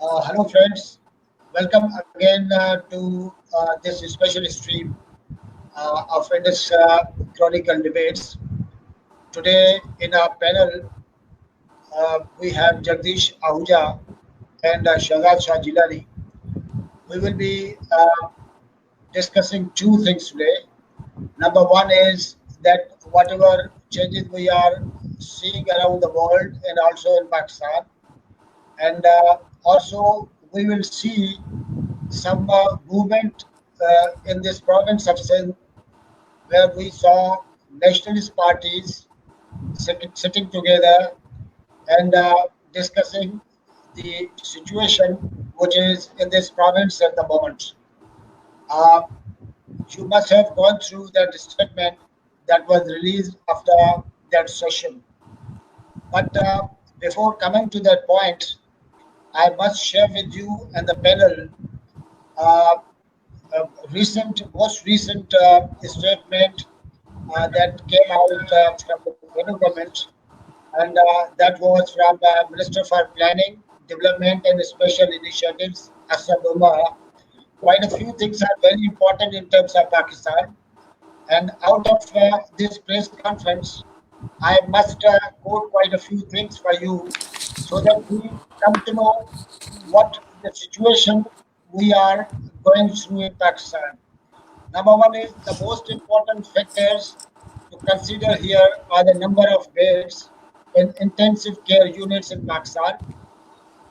Hello, friends. Welcome again to this special stream of Indus Chronicle Debates. Today, in our panel, we have Jagdish Ahuja and Shahzad Shah Jilani. We will be discussing two things today. Number one is that whatever changes we are seeing around the world and also in Pakistan, and also we will see some movement in this province of Sindh where we saw nationalist parties sitting together and discussing the situation which is in this province at the moment. Uh, you must have gone through that statement that was released after that session. But before coming to that point, I must share with you and the panel uh, most recent statement that came out from the federal government, and that was from Minister for Planning, Development and Special Initiatives, Asad Umar. Quite a few things are very important in terms of Pakistan, and out of this press conference, I must quote quite a few things for you so that we come to know what the situation we are going through in Pakistan. Number one is the most important factors to consider here are the number of beds in intensive care units in Pakistan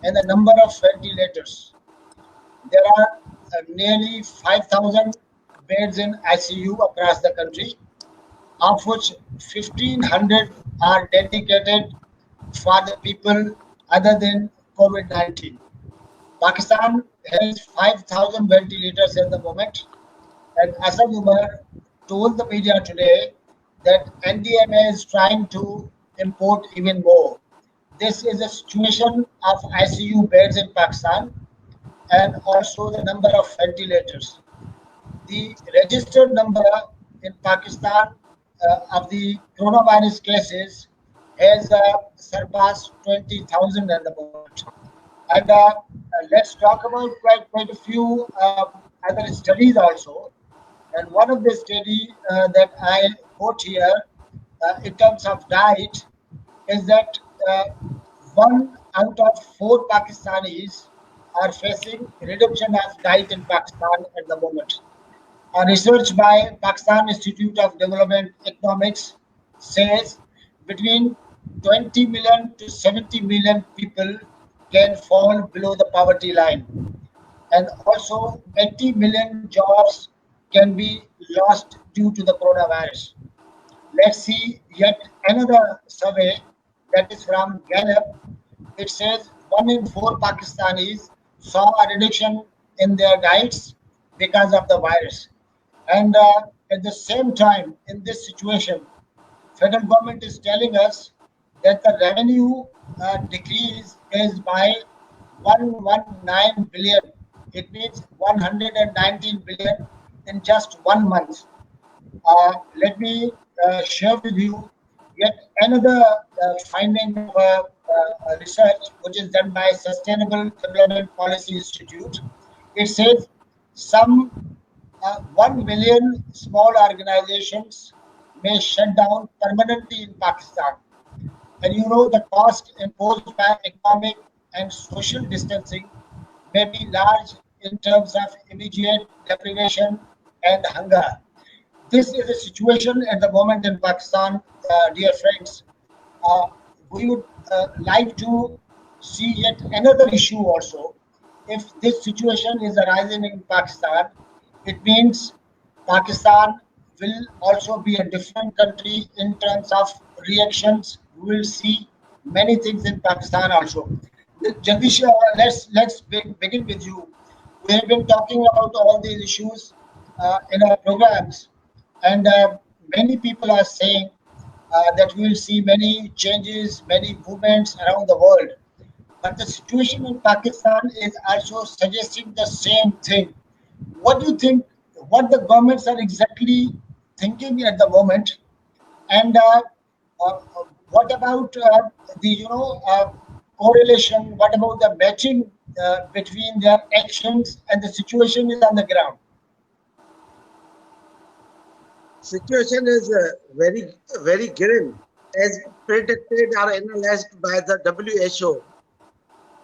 and the number of ventilators. There are nearly 5,000 beds in ICU across the country, of which 1,500 are dedicated for the people other than COVID 19. Pakistan has 5,000 ventilators at the moment, and Asad Umar told the media today that NDMA is trying to import even more. This is a situation of ICU beds in Pakistan and also the number of ventilators. The registered number in Pakistan of the coronavirus cases has surpassed 20,000 at the moment. And let's talk about quite a few other studies also. And one of the study that I quote here in terms of diet is that one out of four Pakistanis are facing reduction of diet in Pakistan at the moment. A research by Pakistan Institute of Development Economics says between 20 million to 70 million people can fall below the poverty line, and also 80 million jobs can be lost due to the coronavirus. Let's see yet another survey that is from Gallup. It says one in four Pakistanis saw a reduction in their diets because of the virus. And at the same time, in this situation, federal government is telling us that the revenue decrease is by 119 billion. It means 119 billion in just 1 month. Let me share with you yet another finding of a research which is done by Sustainable Development Policy Institute. It says some 1 million small organizations may shut down permanently in Pakistan. And you know the cost imposed by economic and social distancing may be large in terms of immediate deprivation and hunger. This is a situation at the moment in Pakistan, dear friends. Uh, we would like to see yet another issue also. If this situation is arising in Pakistan, it means Pakistan will also be a different country in terms of reactions. We will see many things in Pakistan also. Jagdish, let's begin with you. We have been talking about all these issues in our programs, and many people are saying that we will see many changes, many movements around the world. But the situation in Pakistan is also suggesting the same thing. What do you think? What the governments are exactly thinking at the moment, and uh, what about the correlation? What about the matching between their actions and the situation is on the ground? Situation is very grim, as predicted or analyzed by the WHO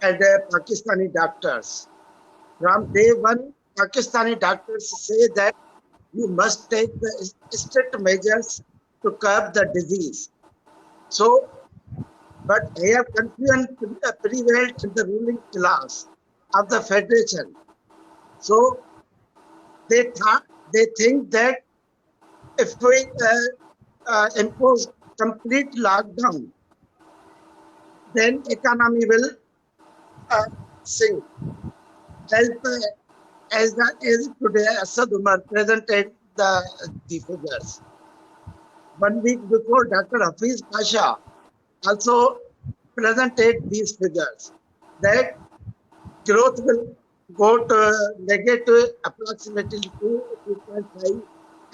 and Pakistani doctors. From day one, Pakistani doctors say that you must take the strict measures to curb the disease. So, but here confusion prevailed in the ruling class of the federation. So they think that if we impose complete lockdown, then economy will uh, sink. As the as today Asad Umar presented the figures. 1 week before, Dr. Hafiz Pasha also presented these figures that growth will go to negative approximately 2.5,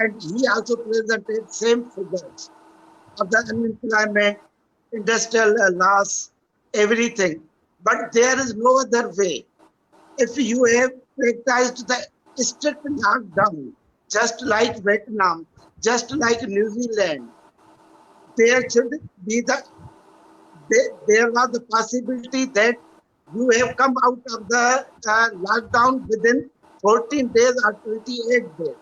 and he also presented same figures of the unemployment, industrial loss, everything. But there is no other way. If you have practiced the strict lockdown, just like Vietnam, just like New Zealand, there should be there was the possibility that you have come out of the lockdown within 14 days or 28 days.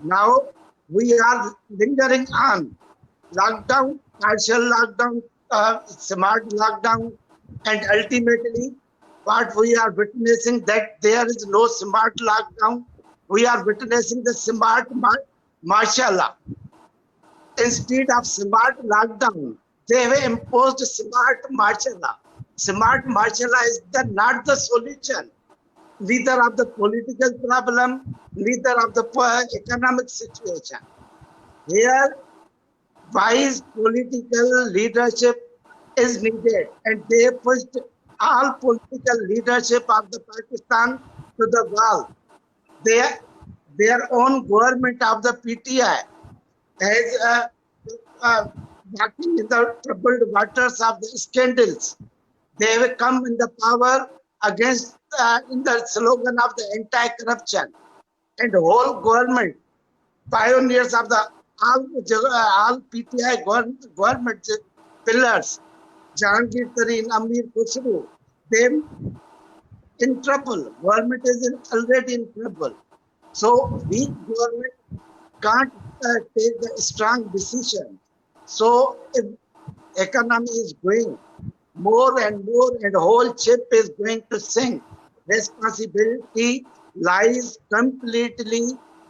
Now we are lingering on lockdown, partial lockdown, smart lockdown, and ultimately what we are witnessing that there is no smart lockdown. We are witnessing the smart martial law. Instead of smart lockdown, they have imposed smart martial law. Smart martial law is not the solution, neither of the political problem, neither of the economic situation. Here, wise political leadership is needed, and they pushed all political leadership of the Pakistan to the wall. Their, their own government of the PTI has walking in the troubled waters of the scandals. They have come in the power against in the slogan of the anti-corruption, and the whole government, pioneers of the all PTI government pillars, Jahangir Tareen, Amir Khusro, they in trouble. Government is already in trouble. So weak government can't take the strong decision. So if economy is going more and whole chip is going to sink, responsibility lies completely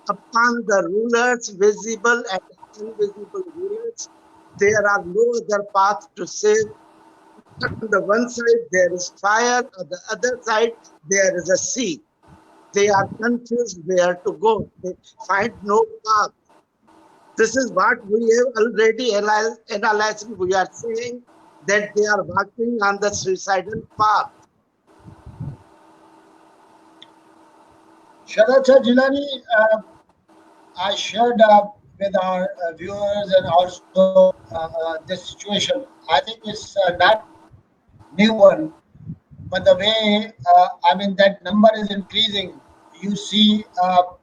upon the rulers, visible and invisible rulers. There are no other path to save. On the one side there is fire, on the other side there is a sea. They are confused where to go. They find no path. This is what we have already analyzed. We are saying that they are walking on the suicidal path. Shahzad Shah Jilani, I shared with our viewers and also this situation. I think it's not new one, but the way I mean that number is increasing. You see,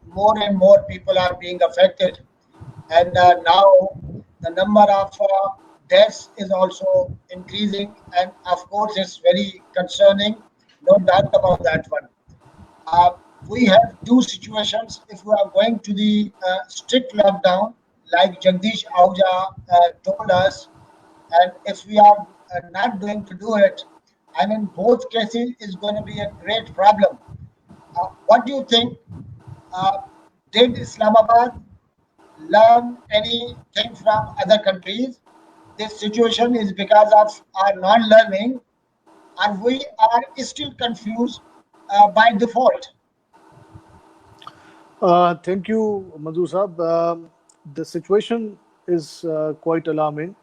more and more people are being affected, and now the number of deaths is also increasing, and of course, it's very concerning. No doubt about that one. Uh, we have two situations. If we are going to the strict lockdown, like Jagdish Ahuja told us, and if we are not going to do it, I mean, both cases is going to be a great problem. What do you think? Uh, did Islamabad learn anything from other countries? This situation is because of our non-learning, and we are still confused by default. Thank you, Madhu Saab. The situation is quite alarming.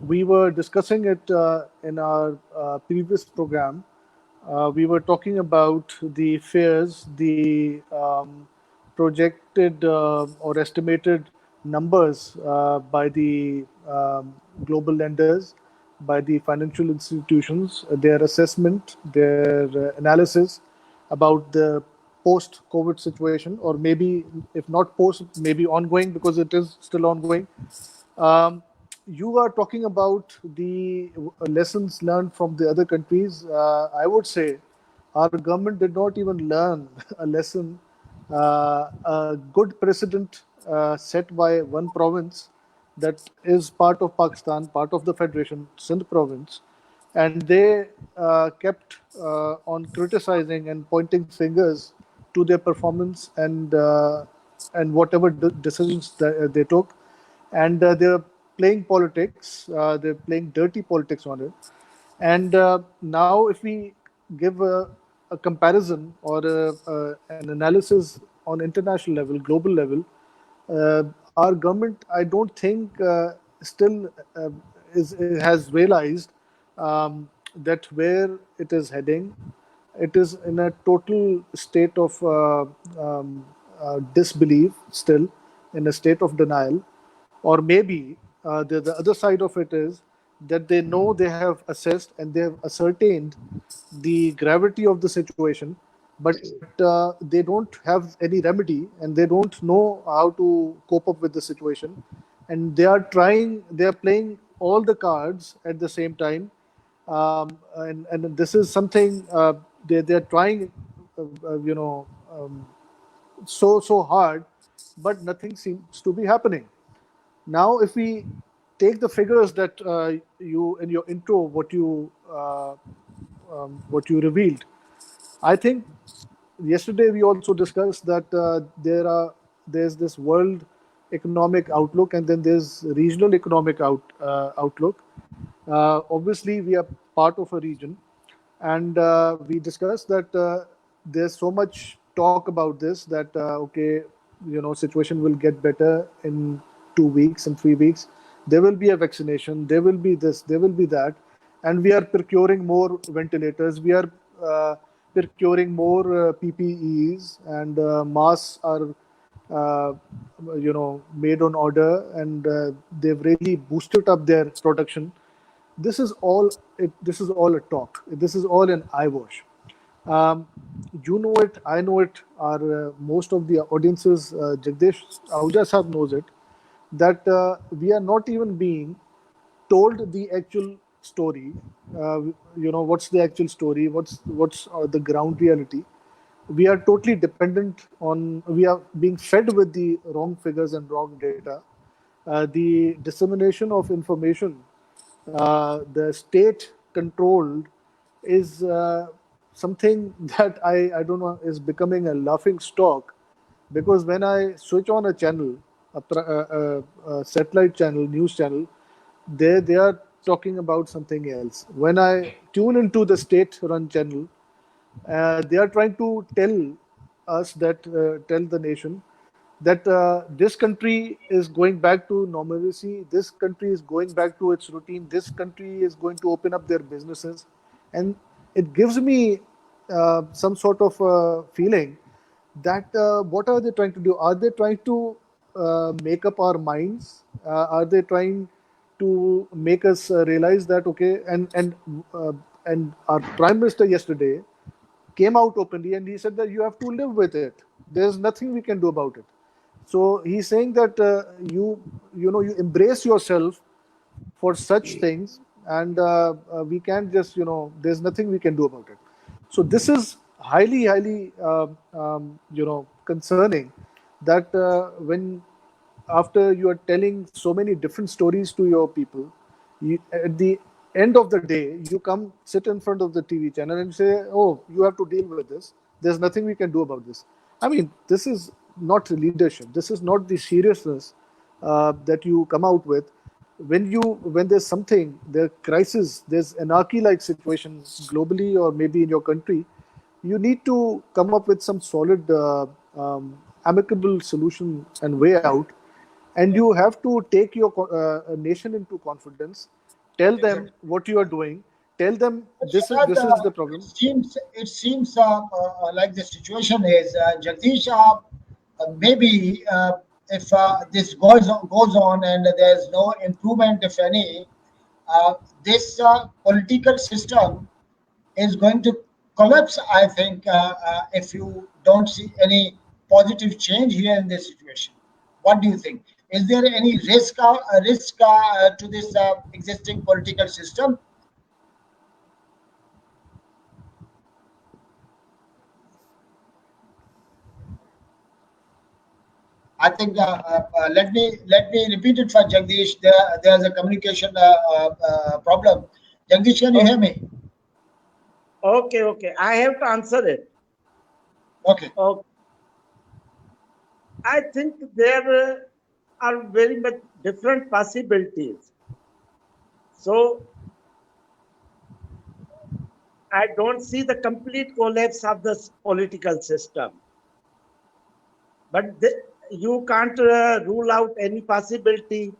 We were discussing it in our previous program. We were talking about the fears, the projected or estimated numbers by the global lenders by the financial institutions, their assessment, their analysis about the post-COVID situation, or maybe if not post, maybe ongoing because it is still ongoing. Um, you are talking about the lessons learned from the other countries. I would say our government did not even learn a lesson. A good precedent set by one province that is part of Pakistan, part of the Federation, Sindh province, and they kept on criticizing and pointing fingers to their performance and whatever decisions that they took, and they're playing politics. They're playing dirty politics on it. And now, if we give a comparison or an analysis on international level, global level, our government, I don't think, still has realized that where it is heading. It is in a total state of disbelief still, in a state of denial. Or maybe the other side of it is that they know they have assessed and they have ascertained the gravity of the situation, but they don't have any remedy and they don't know how to cope up with the situation. And they are playing all the cards at the same time. And this is something they're trying, you know, so hard, but nothing seems to be happening. Now, if we take the figures that you in your intro, what you revealed, I think yesterday we also discussed that there's this world economic outlook and then there's regional economic outlook. Obviously, we are part of a region, and we discussed that there's so much talk about this that okay, situation will get better in 2 weeks and 3 weeks. There will be a vaccination. There will be this. There will be that, and we are procuring more ventilators. We are procuring more PPEs, and masks are uh, made on order, and they've really boosted up their production. This is all a talk. This is all an eyewash. Um, you know it, I know it. Our most of the audiences, Jagdish Ahuja Sahab knows it. That we are not even being told the actual story. What's the actual story? What's the ground reality? We are totally dependent on. We are being fed with the wrong figures and wrong data. The dissemination of information, the state controlled, is something that I don't know, is becoming a laughing stock, because when I switch on a channel, a satellite channel, news channel, they are talking about something else. When I tune into the state run channel, they are trying to tell the nation that this country is going back to normalcy, this country is going back to its routine, this country is going to open up their businesses. And it gives me some sort of feeling that what are they trying to do? Are they trying to make up our minds? Are they trying to make us realize that okay? Uh, and our prime minister yesterday came out openly and he said that you have to live with it. There's nothing we can do about it. So he's saying that you embrace yourself for such things, and we can't just there's nothing we can do about it. So this is highly concerning, that when after you are telling so many different stories to your people, at the end of the day, you come sit in front of the TV channel and say, "Oh, you have to deal with this. There's nothing we can do about this." I mean, this is not leadership. This is not the seriousness that you come out with when there's something, there's crisis, there's anarchy-like situation globally or maybe in your country. You need to come up with some solid, amicable solution and way out, and you have to take your nation into confidence, tell them Exactly. what you are doing, tell them But this is the it problem. seems like the situation is Jagdish. Maybe if this goes on and there's no improvement, if any, uh, this political system is going to collapse, I think, if you don't see any positive change here in this situation. What do you think? Is there any risk to this existing political system? I think let me repeat it for Jagdish. There's a communication problem. Jagdish, can you hear me? Okay. I have to answer it. Okay. Okay. I think there are very much different possibilities. So I don't see the complete collapse of this political system. But you can't rule out any possibility.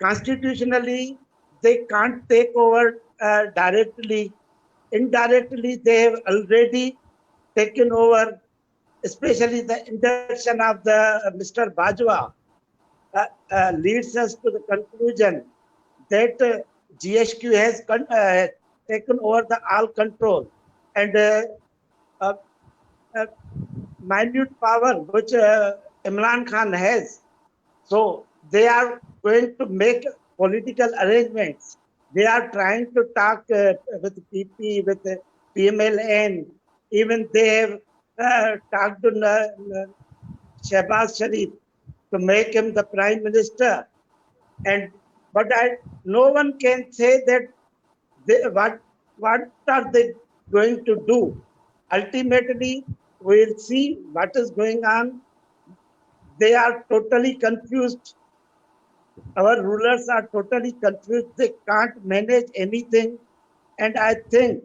Constitutionally, they can't take over directly. Indirectly, they have already taken over, especially the induction of the Mr. Bajwa leads us to the conclusion that GSQ has taken over the all control and uh, uh, minute power which Imran Khan has. So they are going to make political arrangements. They are trying to talk with PP, with PMLN. Even they have talked to Shehbaz Sharif to make him the prime minister. And but no one can say that what are they going to do. Ultimately, we'll see what is going on. They are totally confused. Our rulers are totally confused. They can't manage anything. And I think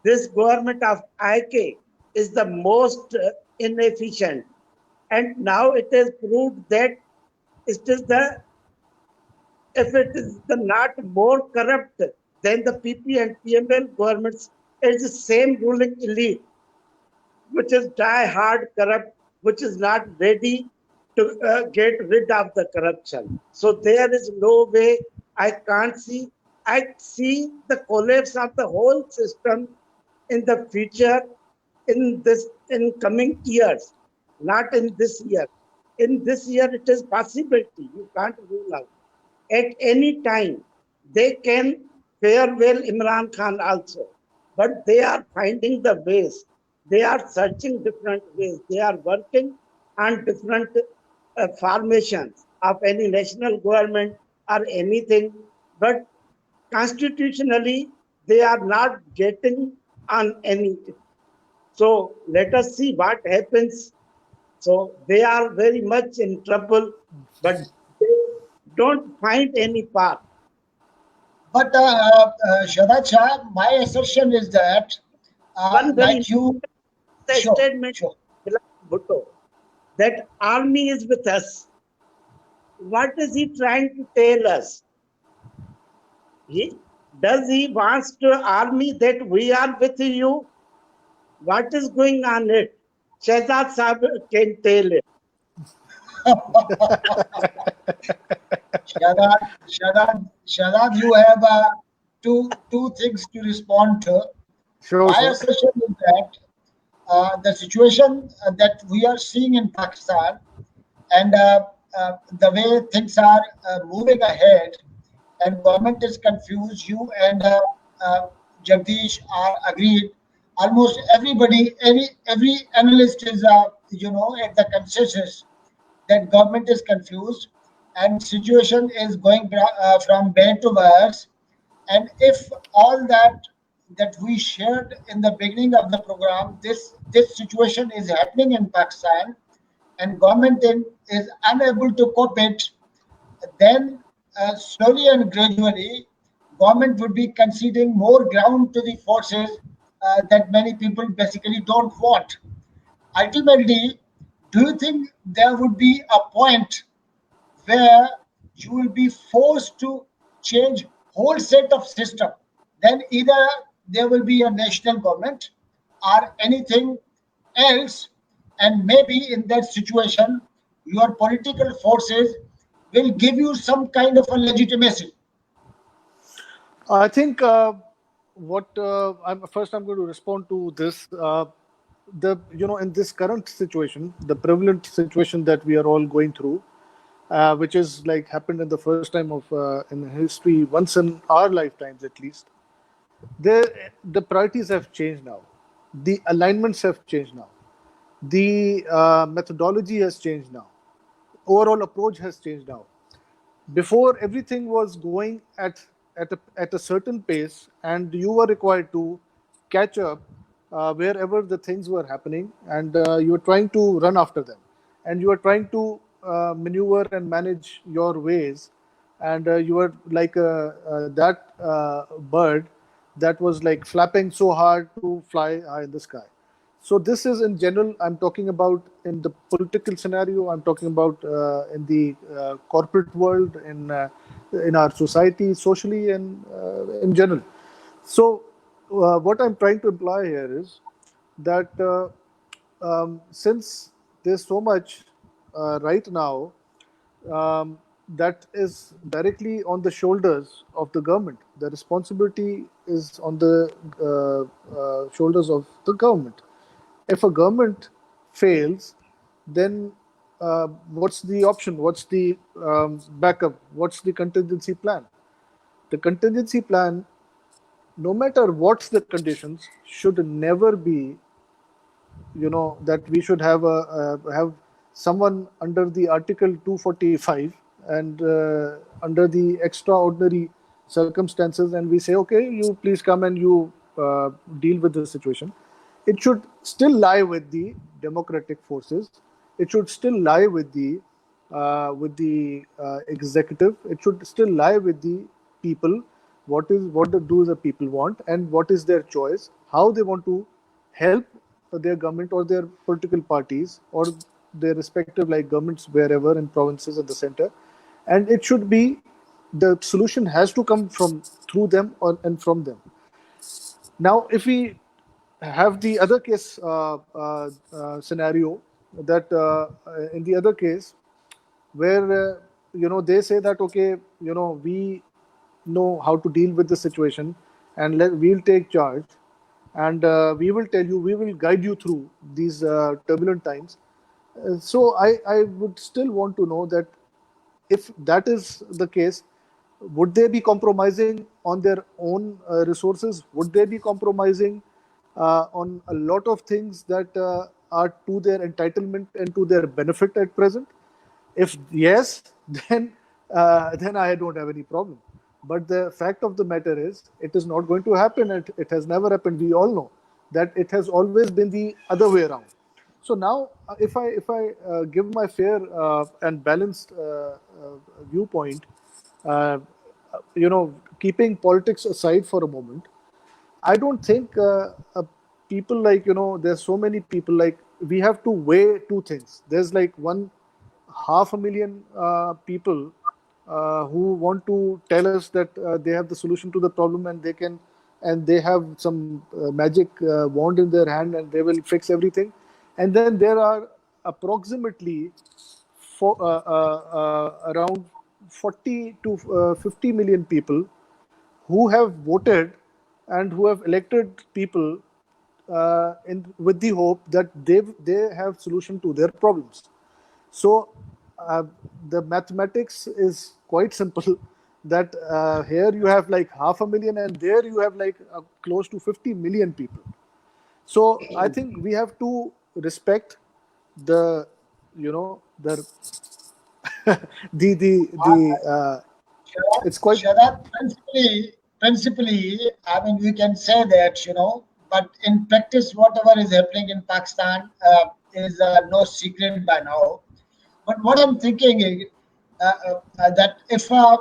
this government of IK is the most inefficient. And now it is proved that it is the if it is the not more corrupt than the PP and PML governments, it's the same ruling elite which is die hard corrupt, which is not ready to get rid of the corruption. So there is no way I can't see. I see the collapse of the whole system in the future, in coming years, not in this year. In this year, it is possibility. You can't rule out. At any time, they can farewell Imran Khan also. But they are finding the ways. They are searching different ways. They are working on different formations of any national government or anything. But constitutionally, they are not getting on anything. So let us see what happens. So they are very much in trouble, but they don't find any path. But Shahzad Shah, my assertion is that, One very like you, the sure, statement sure. of Bhutto that army is with us. What is he trying to tell us? He does he wants to army that we are with you? What is going on it? Shahzad Sahib can tell it. Shadad, you have two things to respond to. Sure, My sir. assertion is that the situation that we are seeing in Pakistan and the way things are moving ahead, and government is confused. You and Jagdish are agreed. Almost everybody, every analyst is, at the consensus that government is confused and situation is going from bad to worse. And if all that we shared in the beginning of the program, this situation is happening in Pakistan, and government is unable to cope it, then slowly and gradually, government would be conceding more ground to the forces that many people basically don't want. Ultimately, do you think there would be a point where you will be forced to change whole set of system? Then either there will be a national government or anything else, and maybe in that situation your political forces will give you some kind of a legitimacy. I think what I'm going to respond to this. In this current situation, the prevalent situation that we are all going through, which is like happened in the first time of in history, once in our lifetimes at least. The priorities have changed now. The alignments have changed now. The methodology has changed now. Overall approach has changed now. Before, everything was going at a certain pace, and you were required to catch up wherever the things were happening, and you were trying to run after them, and you were trying to maneuver and manage your ways, and you were like that bird that was like flapping so hard to fly high in the sky. So this is in general. I'm talking about in the political scenario. I'm talking about in the corporate world, in our society, socially, and in general. So what I'm trying to imply here is that since there's so much right now that is directly on the shoulders of the government. The responsibility is on the shoulders of the government. If a government fails, then what's the option? What's the backup? What's the contingency plan? The contingency plan, no matter what's the conditions, should never be, that we should have someone under the Article 245 and under the extraordinary circumstances, and we say, okay, you please come and you deal with the situation. It should still lie with the democratic forces. It should still lie with the executive. It should still lie with the people. What do the people want, and what is their choice? How they want to help their government or their political parties or their respective like governments wherever in provinces at the center, and it should be the solution has to come from through them or and from them. Now, if we have the other case scenario, that in the other case where they say that, okay, we know how to deal with the situation, and we'll take charge, and we will tell you, we will guide you through these turbulent times. So I would still want to know that if that is the case, would they be compromising on their own resources? Would they be compromising on a lot of things that are to their entitlement and to their benefit at present? If yes, then I don't have any problem. But the fact of the matter is, it is not going to happen. It has never happened. We all know that it has always been the other way around. So now, if I give my fair and balanced viewpoint, uh, keeping politics aside for a moment, I don't think people like, there's so many people like, we have to weigh two things. There's like 500,000 people who want to tell us that they have the solution to the problem, and they have some magic wand in their hand and they will fix everything. And then there are approximately around 40 to 50 million people who have voted and who have elected people with the hope that they have solution to their problems. So uh, the mathematics is quite simple. That here you have like 500,000, and there you have like close to 50 million people. So I think we have to respect the, the the it's quite. Sure, that principally, I mean, we can say that, but in practice, whatever is happening in Pakistan is no secret by now. But what I'm thinking is that if a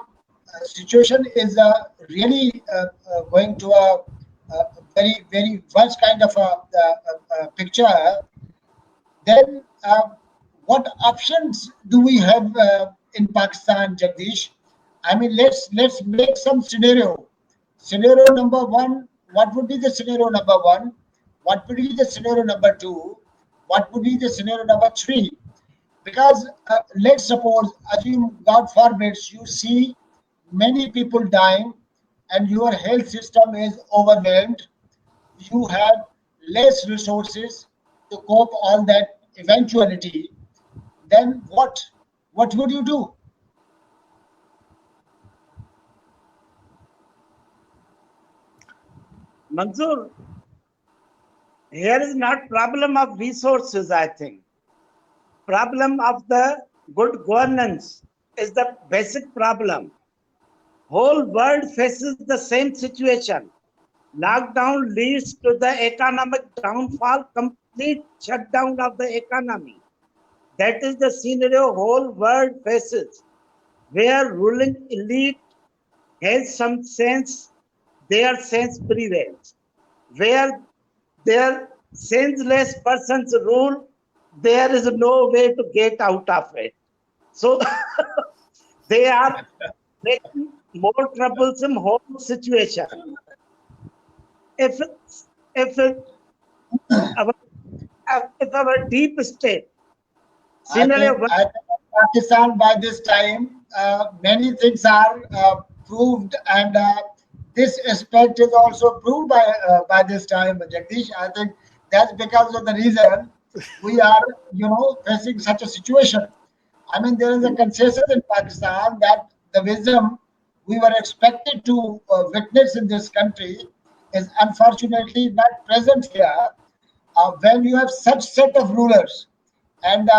situation is really going to a very, very worse kind of a picture, then what options do we have in Pakistan, Jagdish? I mean, let's make some scenario. Scenario number one. What would be the scenario number one? What would be the scenario number two? What would be the scenario number three? Because let's suppose, assume God forbids, you see many people dying, and your health system is overwhelmed, you have less resources to cope all that eventuality, then what would you do? Mansoor, here is not problem of resources, I think. Problem of the good governance is the basic problem. Whole world faces the same situation. Lockdown leads to the economic downfall, complete shutdown of the economy. That is the scenario whole world faces, where ruling elite has some sense, their sense prevails. Where their senseless persons rule, there is no way to get out of it. So they are making more troublesome whole situation. If if our if our deep state scenario I think Pakistan by this time, many things are proved, and this aspect is also proved by this time, Jagdish. I think that's because of the reason we are, facing such a situation. I mean, there is a consensus in Pakistan that the wisdom we were expected to witness in this country is unfortunately not present here when you have such set of rulers. And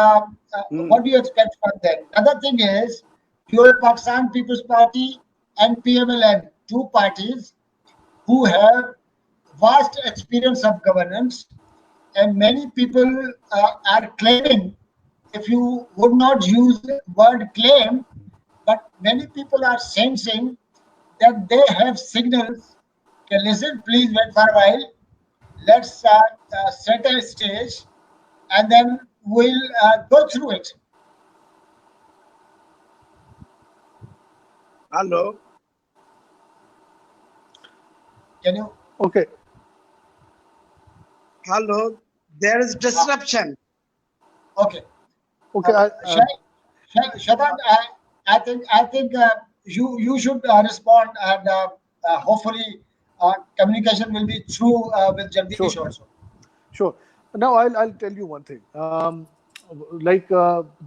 what do you expect from them? Another thing is, you have Pakistan People's Party and PMLN, two parties who have vast experience of governance, and many people are claiming, if you would not use word claim, but many people are sensing that they have signals. Okay, listen, please wait for a while. Let's set a stage, and then we'll go through it. hello, Can you? Okay, hello, there is Uh, disruption. okay. okay. Shadad, I think you should respond, and hopefully communication will be through with Sure, Jagdish also. sure. Now I'll tell you one thing.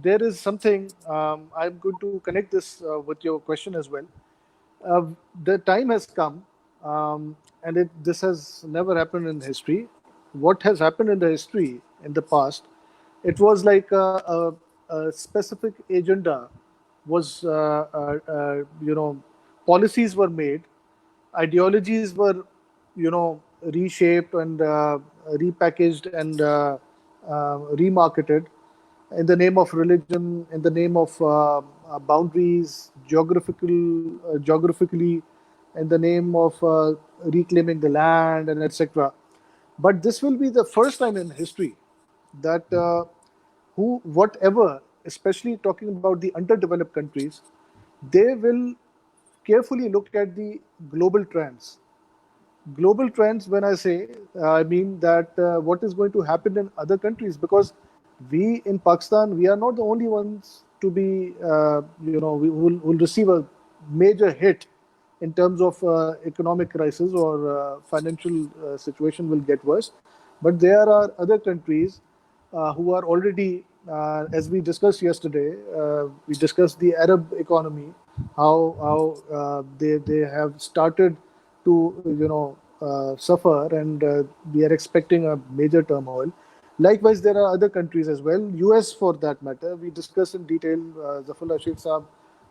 There is something. I'm going to connect this with your question as well. uh, the time has come, and this has never happened in history. What has happened in the history in the past, it was like a specific agenda was, policies were made, ideologies were, reshaped and repackaged and remarketed in the name of religion, in the name of boundaries, geographically, in the name of reclaiming the land and etc. But this will be the first time in history that whatever, especially talking about the underdeveloped countries, they will carefully look at the global trends. Global trends, when I say, I mean that what is going to happen in other countries, because we in Pakistan, we are not the only ones to be, we will receive a major hit in terms of economic crisis or financial situation will get worse. But there are other countries who are already, as we discussed yesterday, we discussed the Arab economy, how they have started to suffer, and we are expecting a major turmoil. Likewise, there are other countries as well, US for that matter. We discussed in detail. Zafar Rashid Saab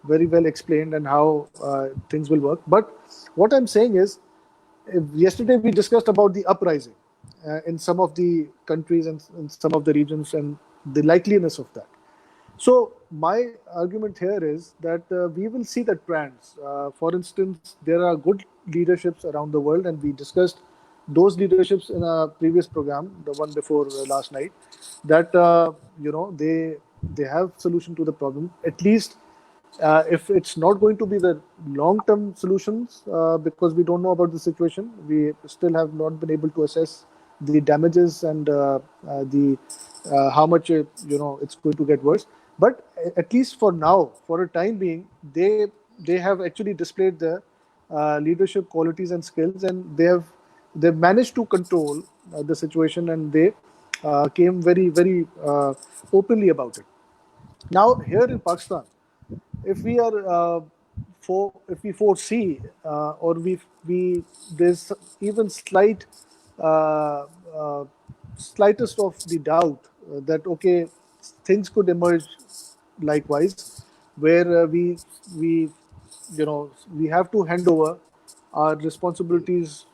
very well explained and how things will work. But what I'm saying is, yesterday we discussed about the uprising in some of the countries and in some of the regions and the likeliness of that. So my argument here is that we will see the trends. For instance, there are good leaderships around the world, and we discussed those leaderships in a previous program, the one before last night. That they have solution to the problem. At least if it's not going to be the long-term solutions, because we don't know about the situation, we still have not been able to assess the damages and the how much it's going to get worse. But at least for now, for a time being, they have actually displayed the leadership qualities and skills, and they've managed to control the situation, and they came very openly about it. Now here in Pakistan, if we are if we foresee or we there's even uh, uh, slightest of the doubt that okay, things could emerge likewise, where we we have to hand over our responsibilities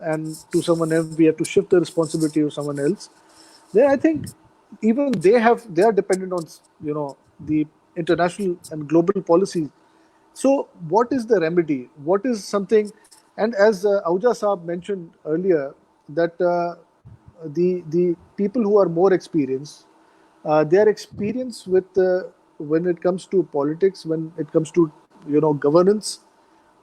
and to someone else, we have to shift the responsibility to someone else. Then I think even they are dependent on the international and global policies. So what is the remedy? What is something? And as Ahuja Saab mentioned earlier, that the people who are more experienced, their experience with when it comes to politics, when it comes to governance,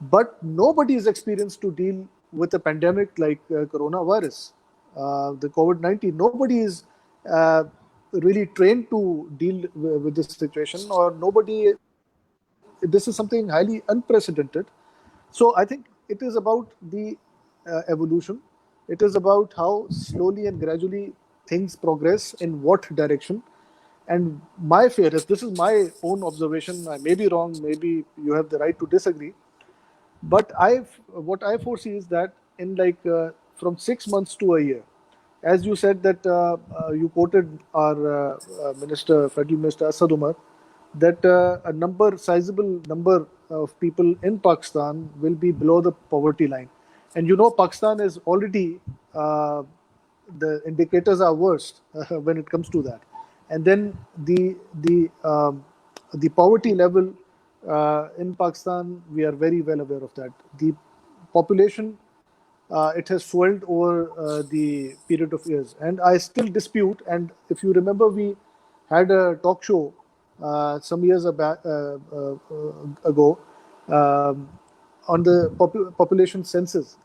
but nobody is experienced to deal with a pandemic like coronavirus, the COVID-19. Nobody is uh, really trained to deal with this situation, or nobody. This is something highly unprecedented. So I think it is about the evolution. It is about how slowly and gradually things progress in what direction. And my fear is, this is my own observation. I may be wrong. Maybe you have the right to disagree. But what I foresee is that in from 6 months to a year, as you said that you quoted our Federal Minister Asad Umar, that sizable number of people in Pakistan will be below the poverty line, and Pakistan is already the indicators are worst when it comes to that, and then the poverty level in Pakistan, we are very well aware of that. The population, it has swelled over the period of years, and I still dispute. And if you remember, we had a talk show some years ago um, on the population census.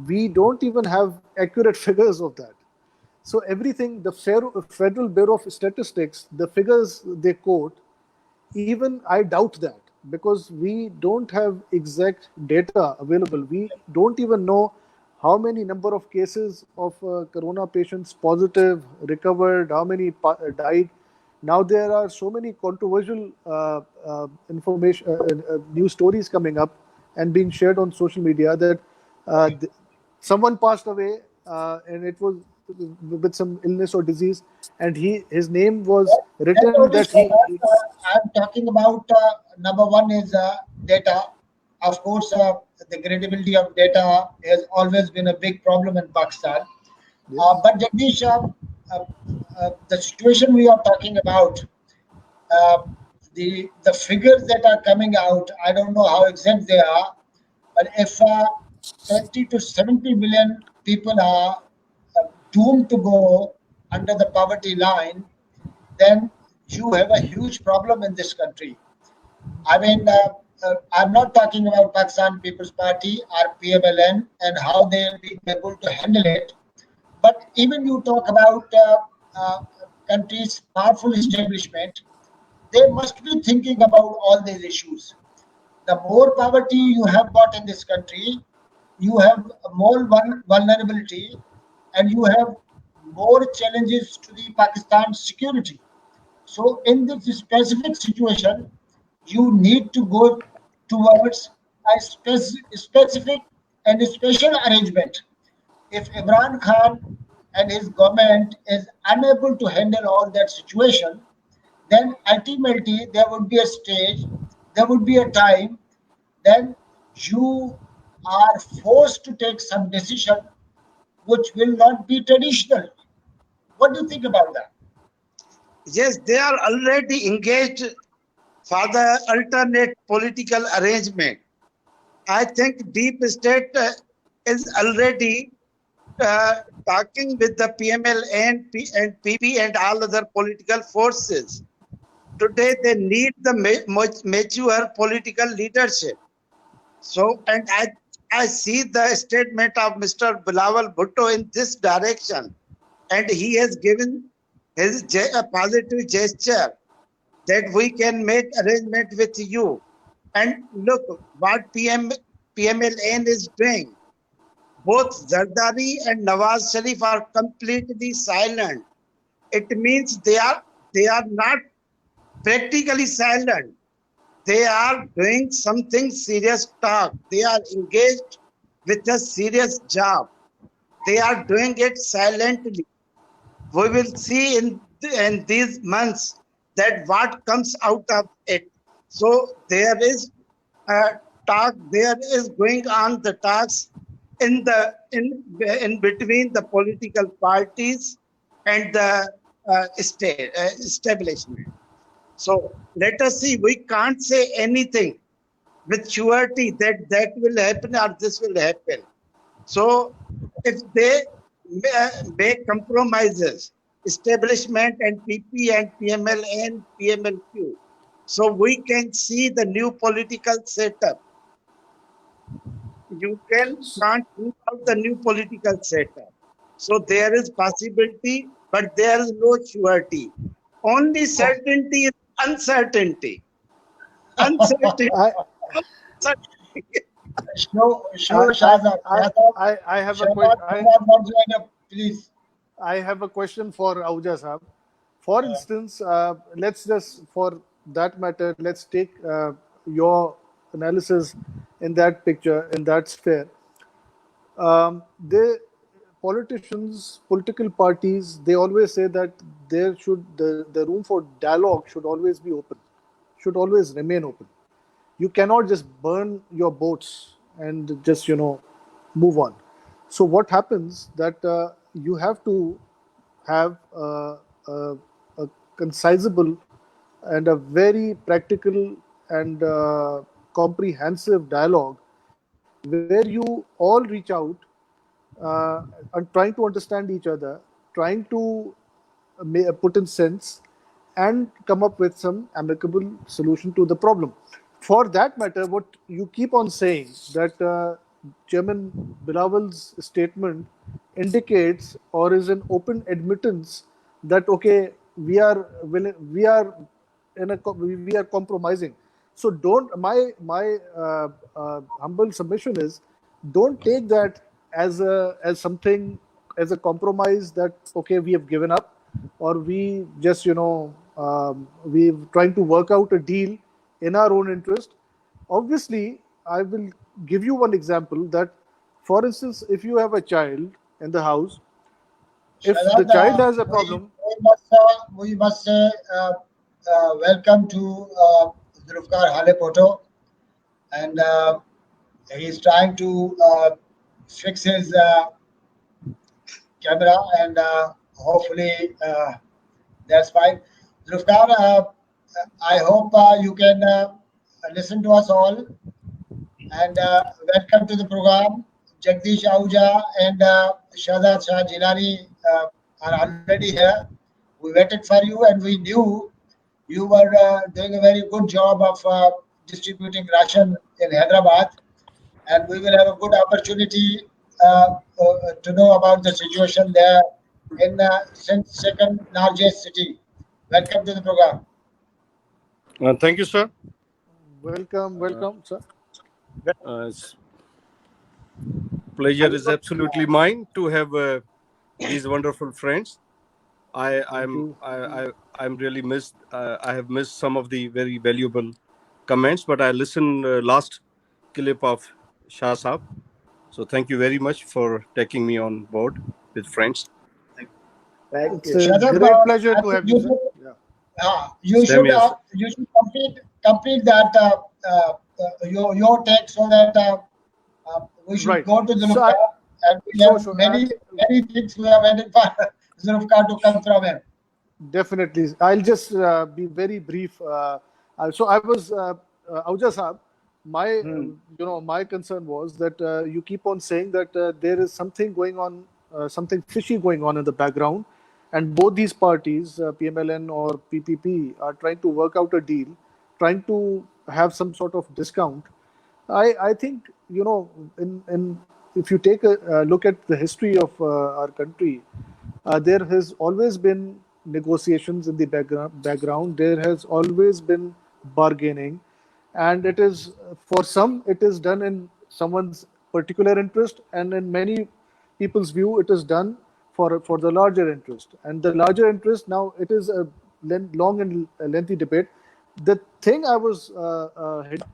We don't even have accurate figures of that. So everything, the Federal Bureau of Statistics, the figures they quote, even I doubt that, because we don't have exact data available. We don't even know how many number of cases of corona patients positive, recovered, how many died. Now there are so many controversial information, news stories coming up and being shared on social media that uh, th- someone passed away, and it was with some illness or disease, and his name was That's written only that so that I'm talking about number one is data. Of course, the credibility of data has always been a big problem in Pakistan. yes. But Jagdish, uh, the situation we are talking about, uh, the figures that are coming out, I don't know how exact they are, but if 30 to 70 million people are doomed to go under the poverty line, then you have a huge problem in this country. I mean, I'm not talking about Pakistan People's Party or PMLN and how they'll be able to handle it, but even you talk about countries' powerful establishment, they must be thinking about all these issues. The more poverty you have got in this country, you have more vulnerability, and you have more challenges to the Pakistan security. So, in this specific situation, you need to go towards a specific and a special arrangement. If Imran Khan and his government is unable to handle all that situation, then ultimately there would be a stage, there would be a time, then you are forced to take some decision which will not be traditional. What do you think about that? Yes, they are already engaged for the alternate political arrangement. I think deep state is already uh, talking with the PML and PP and all other political forces. Today, they need the mature political leadership. So, and I see the statement of Mr. Bilawal Bhutto in this direction, and he has given his a positive gesture that we can make arrangement with you. And look, what PMLN is doing. Both Zardari and Nawaz Sharif are completely silent. It means they are not practically silent. They are doing something serious talk. They are engaged with a serious job. They are doing it silently. We will see in these months that what comes out of it. So there is a talk. There is going on the talks in between the political parties and the establishment. So let us see. We can't say anything with surety that that will happen or this will happen. So if they make compromises, establishment and PP and PML and PMLQ, so we can see the new political setup. You can't rule out the new political setup. So there is possibility, but there is no surety. Only Oh, certainty is uncertainty. Uncertainty. I, Uncertainty. sure, Shahzad. Shahzad, I have a Shahzad wants to end up, please. I have a question for Ahuja Sahab. For Uh, instance, let's just, for that matter, let's take your analysis in that picture, in that sphere. They politicians, political parties, they always say that the room for dialogue should always be open, should always remain open. You cannot just burn your boats and just move on. So what happens that you have to have a concisable and a very practical and comprehensive dialogue where you all reach out and trying to understand each other, trying to put in sense and come up with some amicable solution to the problem. For that matter, what you keep on saying that Chairman Bilawal's statement indicates or is an open admittance that okay, we are willing, we are compromising. So don't my humble submission is don't take that as something as a compromise that okay we have given up or we just we're trying to work out a deal in our own interest. Obviously, I will give you one example that, for instance, if you have a child in the house, if the Shahzad, child has a problem, we must say welcome to Zulfikar Halepoto, and he's trying to fix his camera, and hopefully that's fine. Zulfikar, I hope you can listen to us all, and welcome to the program. Jagdish Ahuja and Shahzad Shah Jilani are already here. We waited for you, and we knew you were doing a very good job of distributing ration in Hyderabad, and we will have a good opportunity to know about the situation there in Sindh's second largest city. Welcome to the program. Thank you, sir. welcome, sir. It's pleasure is absolutely mine to have these wonderful friends. I Thank I'm you. I'm really missed. I have missed some of the very valuable comments, but I listened last clip of Shah Saab. So thank you very much for taking me on board with friends. Thank It's you. a Shahzad, great pleasure I to think have you, sir. Yeah. Same here, sir. you should complete that your take so that we should Right. go to So, Zulfikar, and we sure, have sure. many things we have waited for Zulfikar to come from him. Definitely. I'll just be very brief. So I was, Auja Saab, my concern was that you keep on saying that there is something going on, something fishy going on in the background, and both these parties, PMLN or PPP, are trying to work out a deal, trying to have some sort of discount. I think in if you take a look at the history of our country, there has always been negotiations in the background. There has always been bargaining, and it is for some it is done in someone's particular interest, and in many people's view, it is done for the larger interest. And the larger interest, now it is a long and lengthy debate. The thing I was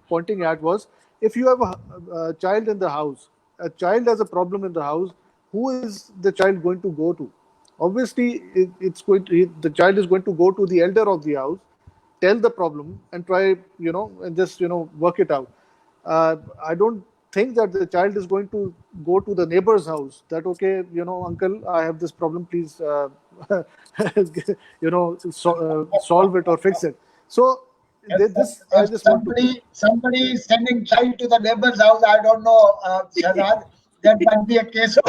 pointing at was, if you have a child in the house, a child has a problem in the house, who is the child going to go to? Obviously, the child is going to go to the elder of the house, tell the problem, and try, and just, work it out. I don't think that the child is going to go to the neighbor's house, that, okay, uncle, I have this problem, please, solve it or fix it. So this, I If just want to put. somebody is sending child to the neighbor's house, I don't know, Shahzad, that might be a case of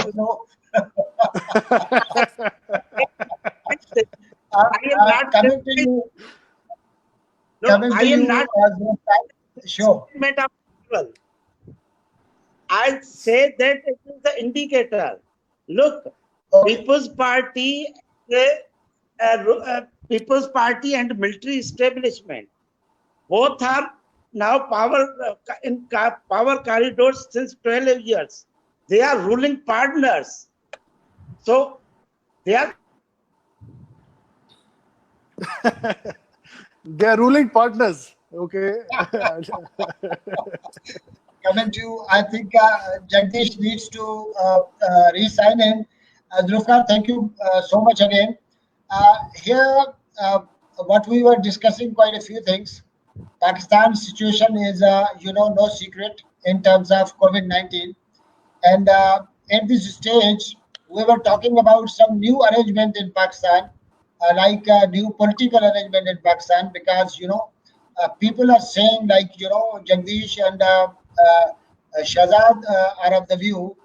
I am not coming to you, no, I am not sure. statement of evil. I say that it is the indicator. Look, Okay. uh, People's Party and military establishment, both are now power corridors since 12 years. They are ruling partners. So they are They are ruling partners. Okay. Coming to, I think Jagdish needs to re-sign in. Zulfikar, thank you so much again. Here, uh, what we were discussing quite a few things. Pakistan's situation is, no secret in terms of COVID-19. And at this stage, we were talking about some new arrangement in Pakistan, like new political arrangement in Pakistan, because people are saying, like, Jagdish and Shahzad are of the view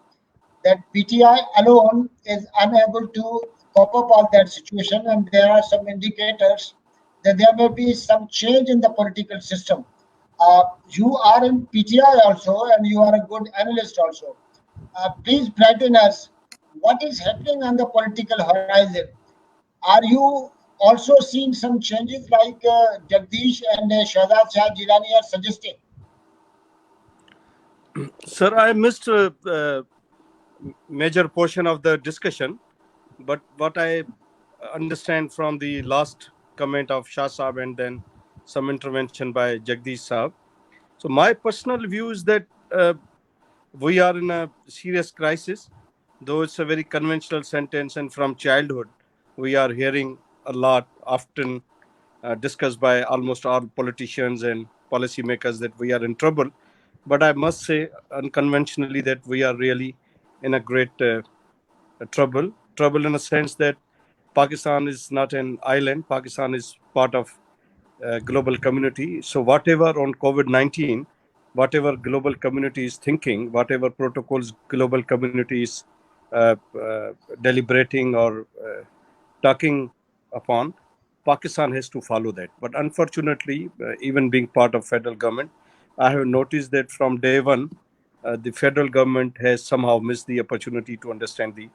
that PTI alone is unable to cope up all that situation, and there are some indicators that there may be some change in the political system. You are in PTI also, and you are a good analyst also. Please brighten us. What is happening on the political horizon? Are you also seeing some changes like Jagdish and Shahzad Shah Jilani are suggesting? Sir, I missed major portion of the discussion, but what I understand from the last comment of Shah Saab and then some intervention by Jagdish Saab. So my personal view is that we are in a serious crisis, though it's a very conventional sentence, and from childhood we are hearing a lot, often discussed by almost all politicians and policymakers, that we are in trouble. But I must say, unconventionally, that we are really in a great trouble. Trouble in a sense that Pakistan is not an island. Pakistan is part of global community. So whatever on COVID-19, whatever global community is thinking, whatever protocols global community is deliberating or talking upon, Pakistan has to follow that. But unfortunately, even being part of federal government, I have noticed that from day one, the federal government has somehow missed the opportunity to understand the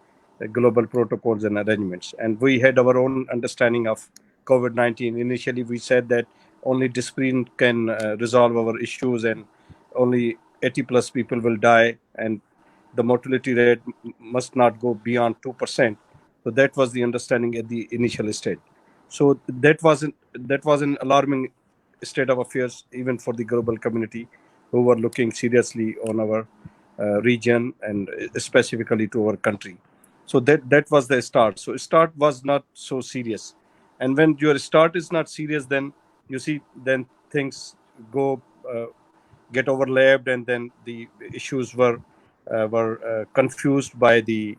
global protocols and arrangements. And we had our own understanding of COVID-19. Initially, we said that only discipline can resolve our issues, and only 80 plus people will die, and the mortality rate must not go beyond 2%. So that was the understanding at the initial stage. So that was an alarming state of affairs even for the global community, who were looking seriously on our region and specifically to our country. So that was the start. So start was not so serious, and when your start is not serious, then you see, then things go get overlapped, and then the issues were confused by the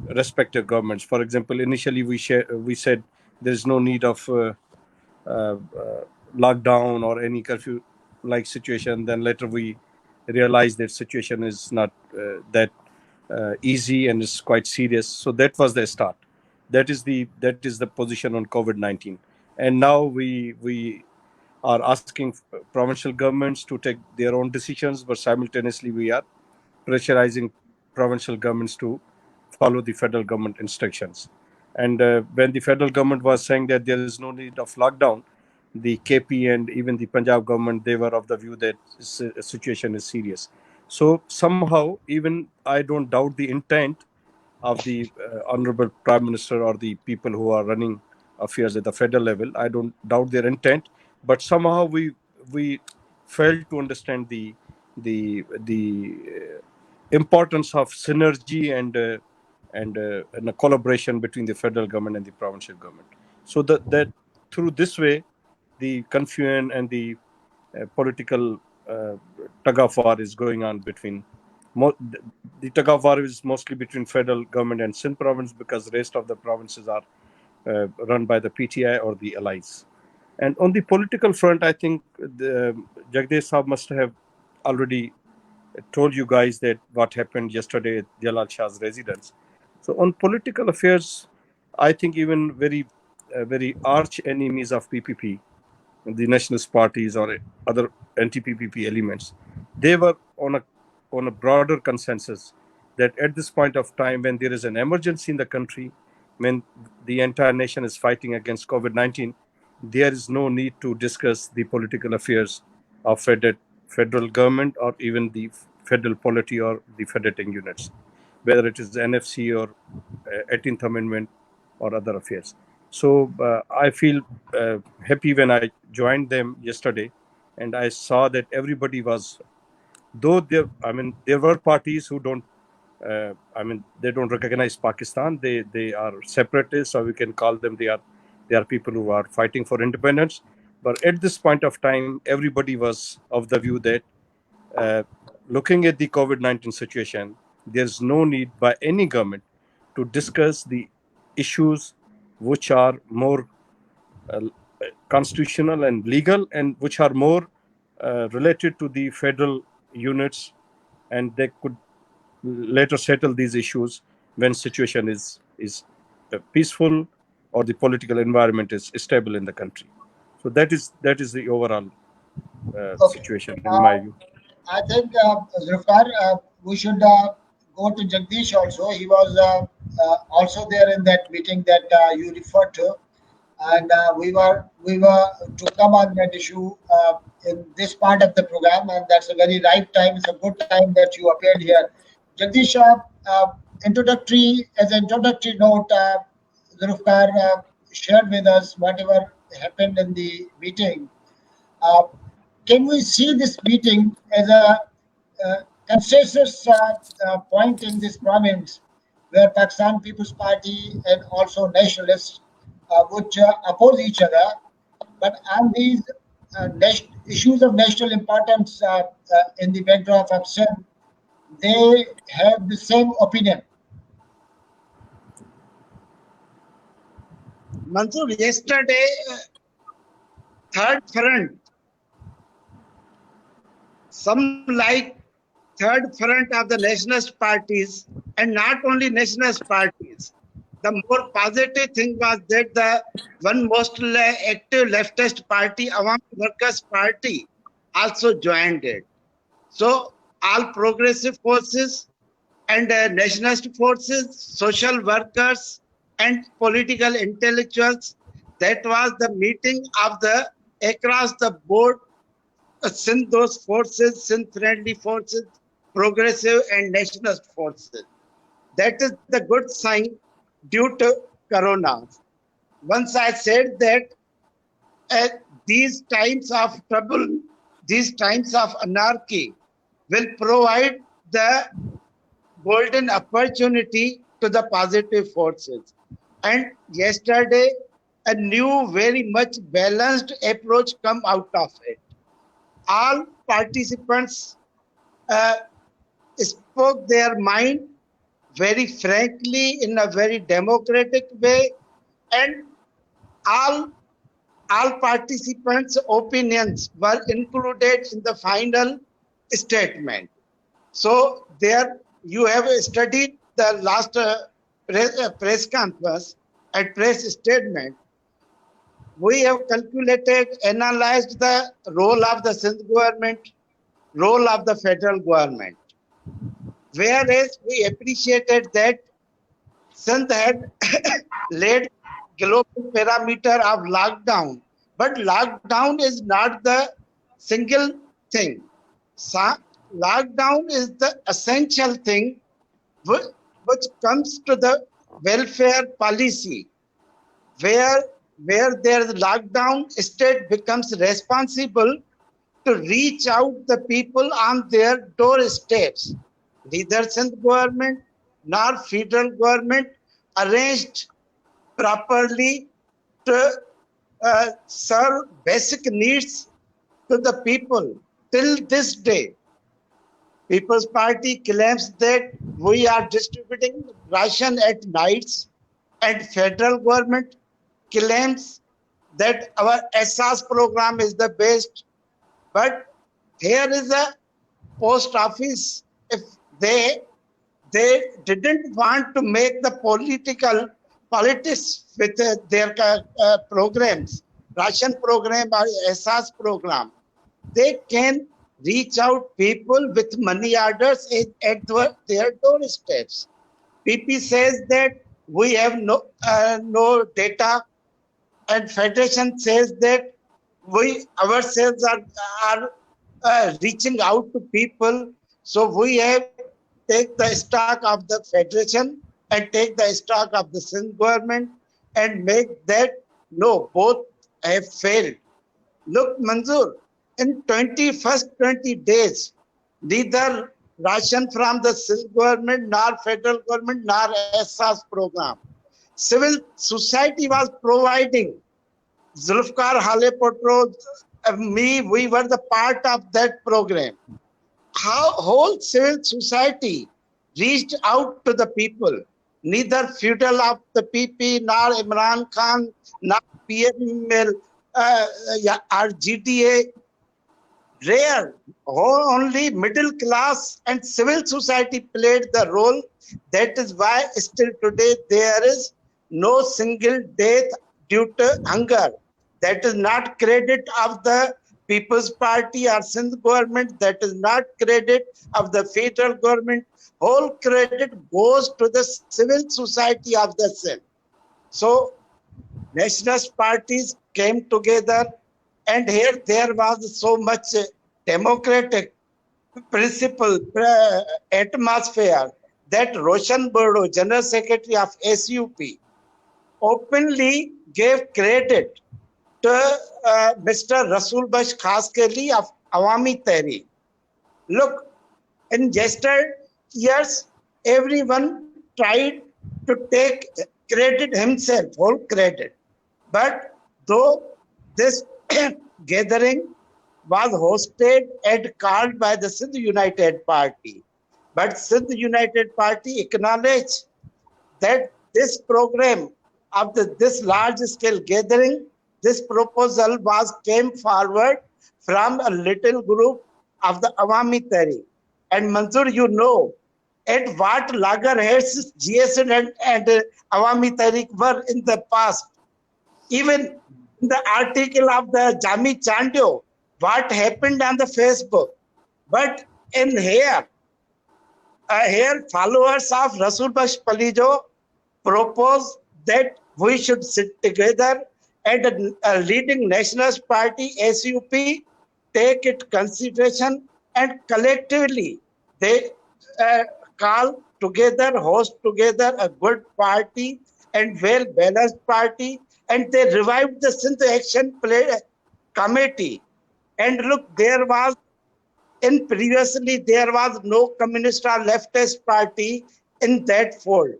respective governments. For example, initially we said there is no need of uh, lockdown or any curfew like situation. Then later we realized that situation is not that easy and is quite serious. So that was the start. That is the position on COVID-19. And now we are asking provincial governments to take their own decisions, but simultaneously we are pressurizing provincial governments to follow the federal government instructions. And when the federal government was saying that there is no need of lockdown, the KP and even the Punjab government, they were of the view that situation is serious. So somehow, even I don't doubt the intent of the honorable prime minister or the people who are running affairs at the federal level. I don't doubt their intent, but somehow we failed to understand the importance of synergy and a collaboration between the federal government and the provincial government. So that through this way, the confusion and the political tug of war is going on between the tug of war is mostly between federal government and Sindh province, because the rest of the provinces are run by the PTI or the allies. And on the political front, I think Jagdish Saab must have already told you guys that what happened yesterday at Jalal Shah's residence. So on political affairs, I think even very arch enemies of PPP, the nationalist parties or other anti-PPP elements, they were on a broader consensus that at this point of time, when there is an emergency in the country, when the entire nation is fighting against COVID-19, there is no need to discuss the political affairs of federal government or even the federal polity or the federating units, whether it is NFC or 18th Amendment or other affairs. So I feel happy when I joined them yesterday, and I saw that everybody was, though there were parties who don't, they don't recognize Pakistan. They are separatists, or we can call them, they are people who are fighting for independence. But at this point of time, everybody was of the view that uh, looking at the COVID-19 situation, there's no need by any government to discuss the issues which are more uh, constitutional and legal, and which are more related to the federal units, and they could later settle these issues when situation is peaceful or the political environment is stable in the country. So that is the overall Okay. situation in my Uh, view. I think, Zulfikar, we should go to Jagdish also. He was also there in that meeting that you referred to, and we were to come on that issue in this part of the program, and that's a very right time. It's a good time that you appeared here. Jagdish, introductory as an introductory note, Zulfikar shared with us whatever happened in the meeting. Uh, can we see this meeting as a consensus point in this province where Pakistan People's Party and also nationalists would oppose each other, but on these issues of national importance in the backdrop of Sindh, they have the same opinion. Mansoor, yesterday, third front, some like third front of the nationalist parties, and not only nationalist parties. The more positive thing was that the one most active leftist party, Awami Workers Party, also joined it. So all progressive forces and nationalist forces, social workers, and political intellectuals. That was the meeting of the across the board Sindh those forces, Sindh friendly forces, progressive and nationalist forces. That is the good sign due to Corona. Once I said that at these times of trouble, these times of anarchy will provide the golden opportunity to the positive forces. And yesterday, a new, very much balanced approach come out of it. All participants uh, spoke their mind very frankly in a very democratic way, and all all participants' opinions were included in the final statement. So there you have studied the last press conference and press statement. We have calculated, analyzed the role of the Sindh government, role of the federal government. Whereas we appreciated that Sindh had laid global parameter of lockdown, but lockdown is not the single thing. lockdown is the essential thing which comes to the welfare policy, where there is lockdown, state becomes responsible to reach out the people on their doorsteps. Neither Sindh government nor federal government arranged properly to serve basic needs to the people. Till this day, People's Party claims that we are distributing ration at nights, and federal government claims that our SAS program is the best. But here is a post office. If they didn't want to make the politics with their programs, ration program or SAS program, they can reach out people with money orders at their doorsteps. PP says that we have no data, and Federation says that we ourselves are reaching out to people. So we have take the stock of the Federation and take the stock of the Sindh government and make that no, both have failed. Look, Manzoor, in 20 days, neither ration from the Sindh government, nor federal government, nor SAS program. Civil society was providing. Zulfikar Halepoto, me, we were the part of that program. How whole civil society reached out to the people. Neither feudal of the PP, nor Imran Khan, nor PML, or GTA, rare. Only middle class and civil society played the role. That is why still today there is no single death due to hunger. That is not credit of the People's Party or Sindh government. That is not credit of the federal government. Whole credit goes to the civil society of the Sindh. So nationalist parties came together, and here there was so much democratic principle, atmosphere, that Roshan Burdo, General Secretary of SUP, openly gave credit to Mr. Rasul Bash Khaskeli of Awami Tehreek. Look, in years, everyone tried to take credit himself, whole credit. But though this gathering was hosted and called by the Sindh United Party, but Sindh United Party acknowledged that this program of this large-scale gathering, this proposal came forward from a little group of the Awami Tehreek. And Mansoor, you know, at what loggerheads GSN and Awami Tehreek were in the past. Even in the article of the Jami Chandio, what happened on the Facebook. But in here followers of Rasul Bash Palijo propose that we should sit together and a leading nationalist party, SUP, take it consideration, and collectively they call together, host together a good party and well-balanced party, and they revived the Sindh Action Committee. And look, previously there was no communist or leftist party in that fold.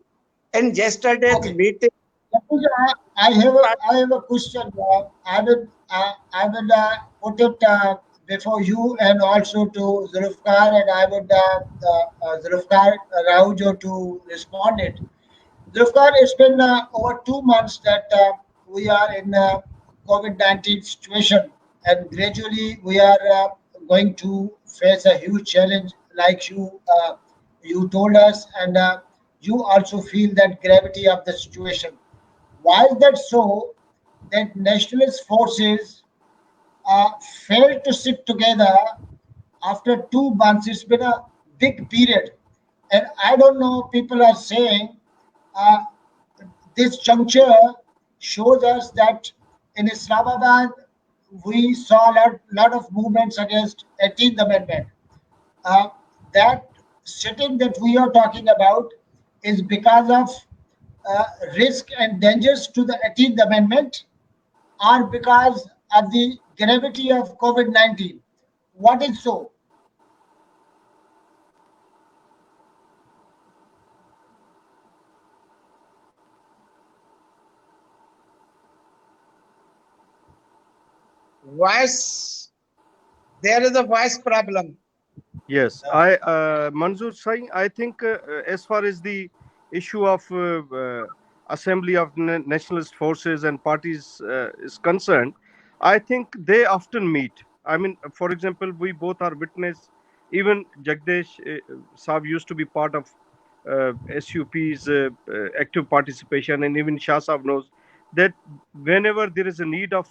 In yesterday's Okay. meeting, I have a question. I would put it before you and also to Zulfikar, and I would Zulfikar Raujo to respond it. Zulfikar, it's been over 2 months that we are in COVID-19 situation, and gradually we are going to face a huge challenge, like you told us, and you also feel that gravity of the situation. Why is that so? That nationalist forces failed to sit together after 2 months. It's been a big period, and I don't know. People are saying uh, this juncture shows us that in Islamabad we saw a lot of movements against 18th Amendment. Uh, that sitting that we are talking about is because of uh, risk and dangers to the 18th Amendment, or because of the gravity of COVID 19. What is so? Voice, there is a voice problem. Yes, I Manzoor Singh. I think as far as the issue of assembly of nationalist forces and parties is concerned, I think they often meet. I mean, for example, we both are witness. Even Jagdish Saab used to be part of SUP's active participation, and even Shah Saab knows that whenever there is a need of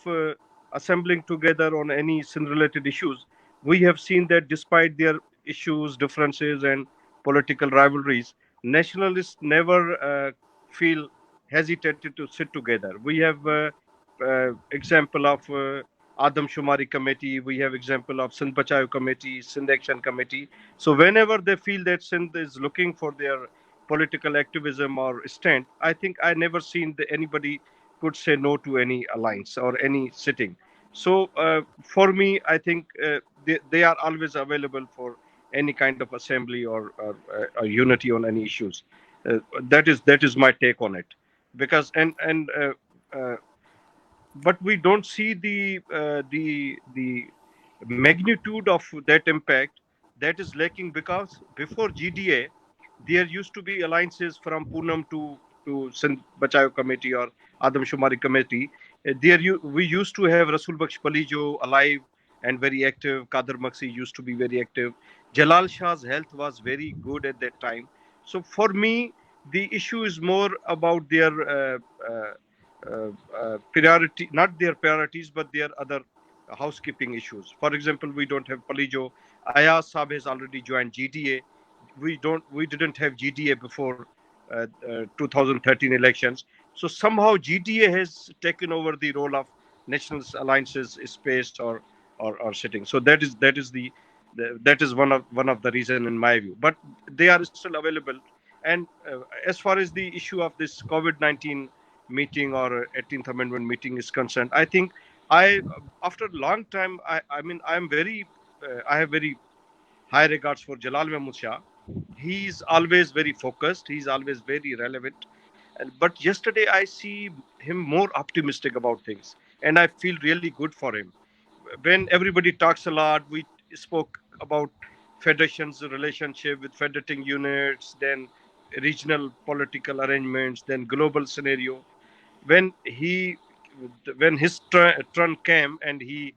assembling together on any sin-related issues, we have seen that despite their issues, differences, and political rivalries, nationalists never feel hesitated to sit together. We have example of Adam Shumari Committee. We have example of Sindh Bachayo Committee, Sindh Action Committee. So whenever they feel that Sindh is looking for their political activism or stand, I think I never seen anybody could say no to any alliance or any sitting. So for me, I think they are always available for any kind of assembly or unity on any issues. That is my take on it. Because uh, but we don't see the magnitude of that impact. That is lacking because before GDA there used to be alliances from Poonam to Sindh Bachayo Committee or Adam Shumari Committee. We used to have Rasul Baksh Palijo alive and very active. Kader Maksi used to be very active. Jalal Shah's health was very good at that time. So for me, the issue is more about their priority, not their priorities, but their other housekeeping issues. For example, we don't have Palijo. Ayaz Saab has already joined GDA. We didn't have GDA before 2013 elections. So somehow GDA has taken over the role of national alliances space or sitting. So that is one of the reason in my view. But they are still available. And as far as the issue of this COVID-19 meeting or 18th Amendment meeting is concerned, I think I after a long time, I mean, I have very high regards for Jalal Mahmud Shah. He's always very focused. He's always very relevant. But yesterday I see him more optimistic about things, and I feel really good for him. When everybody talks a lot, we spoke about federations, relationship with federating units, then regional political arrangements, then global scenario. When he when his turn came and he